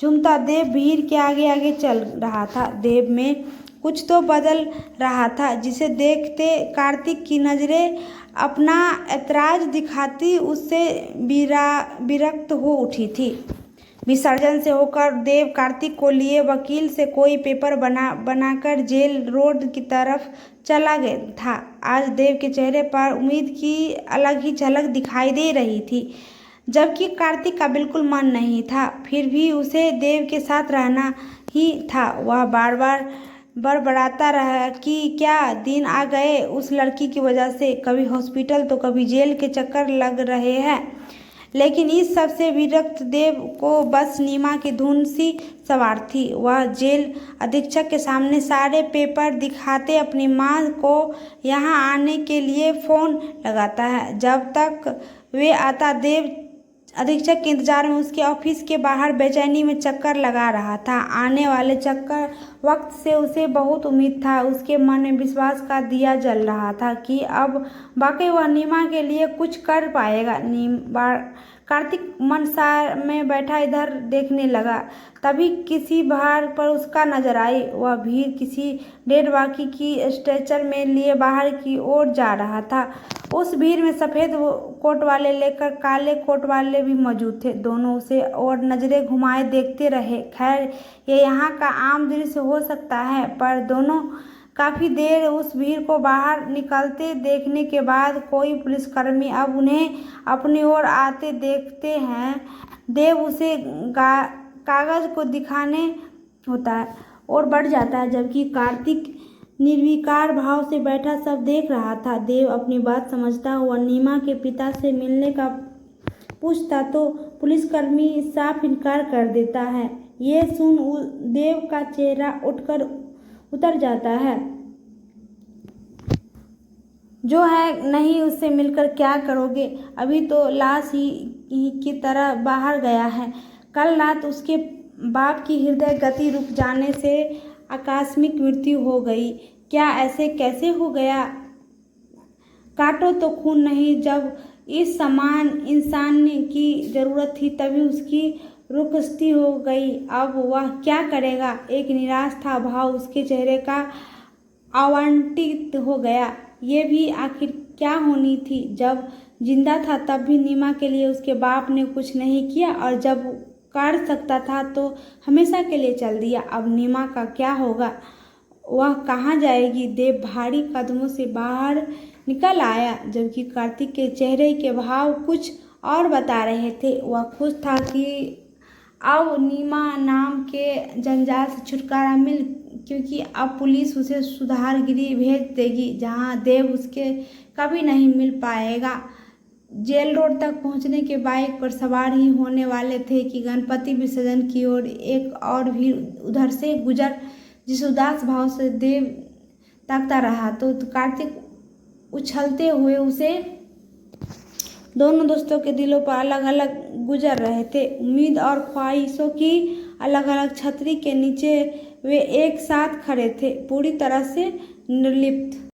झूमता देव भीड़ के आगे आगे चल रहा था। देव में कुछ तो बदल रहा था, जिसे देखते कार्तिक की नज़रें अपना ऐतराज दिखाती उससे विरक्त हो उठी थी। विसर्जन से होकर देव कार्तिक को लिए वकील से कोई पेपर बनाकर जेल रोड की तरफ चला गया था। आज देव के चेहरे पर उम्मीद की अलग ही झलक दिखाई दे रही थी, जबकि कार्तिक का बिल्कुल मन नहीं था। फिर भी उसे देव के साथ रहना ही था। वह बार बार बड़बड़ाता रहा कि क्या दिन आ गए उस लड़की की वजह से। कभी हॉस्पिटल तो कभी जेल के चक्कर लग रहे हैं। लेकिन इस सबसे विरक्त देव को बस नीमा की धुन सी सवार थी। वह जेल अधीक्षक के सामने सारे पेपर दिखाते अपनी माँ को यहाँ आने के लिए फ़ोन लगाता है। जब तक वे आता, देव अधीक्षक के इंतजार में उसके ऑफिस के बाहर बेचैनी में चक्कर लगा रहा था। आने वाले चक्कर वक्त से उसे बहुत उम्मीद था। उसके मन में विश्वास का दिया जल रहा था कि अब वाकई वह नीमा के लिए कुछ कर पाएगा। कार्तिक मनसार में बैठा इधर देखने लगा, तभी किसी बाहर पर उसका नजर आई। वह भीड़ किसी डेड बॉडी की स्ट्रेचर में लिए बाहर की ओर जा रहा था। उस भीड़ में सफ़ेद कोट वाले लेकर काले कोट वाले भी मौजूद थे। दोनों उसे और नज़रें घुमाए देखते रहे। खैर, ये यहाँ का आम दृश्य हो सकता है, पर दोनों काफ़ी देर उस भीड़ को बाहर निकलते देखने के बाद कोई पुलिसकर्मी अब उन्हें अपनी ओर आते देखते हैं। देव उसे कागज़ को दिखाने होता है। और बढ़ जाता है, जबकि कार्तिक निर्विकार भाव से बैठा सब देख रहा था। देव अपनी बात समझता हुआ नीमा के पिता से मिलने का पूछता तो पुलिसकर्मी साफ इनकार कर देता है। ये सुन देव का चेहरा उतर जाता है। जो है नहीं, उससे मिलकर क्या करोगे? अभी तो लाश ही की तरह बाहर गया है। कल रात उसके बाप की हृदय गति रुक जाने से आकस्मिक मृत्यु हो गई। क्या ऐसे कैसे हो गया? काटो तो खून नहीं। जब इस समान इंसान की जरूरत थी तभी उसकी रुखसती हो गई। अब वह क्या करेगा? एक निराश था भाव उसके चेहरे का आवंटित हो गया। ये भी आखिर क्या होनी थी? जब जिंदा था तब भी नीमा के लिए उसके बाप ने कुछ नहीं किया, और जब कर सकता था तो हमेशा के लिए चल दिया। अब नीमा का क्या होगा? वह कहाँ जाएगी? देव भारी कदमों से बाहर निकल आया, जबकि कार्तिक के चेहरे के भाव कुछ और बता रहे थे। वह खुश था कि अब नीमा नाम के जंजाल से छुटकारा मिल, क्योंकि अब पुलिस उसे सुधारगिरी भेज देगी, जहां देव उसके कभी नहीं मिल पाएगा। जेल रोड तक पहुंचने के बाइक पर सवार ही होने वाले थे कि गणपति विसर्जन की ओर एक और भी उधर से गुजर। जिस उदास भाव से देव ताकता रहा तो कार्तिक उछलते हुए उसे दोनों दोस्तों के दिलों पर अलग अलग गुजर रहे थे। उम्मीद और ख्वाहिशों की अलग अलग छतरी के नीचे वे एक साथ खड़े थे, पूरी तरह से निर्लिप्त।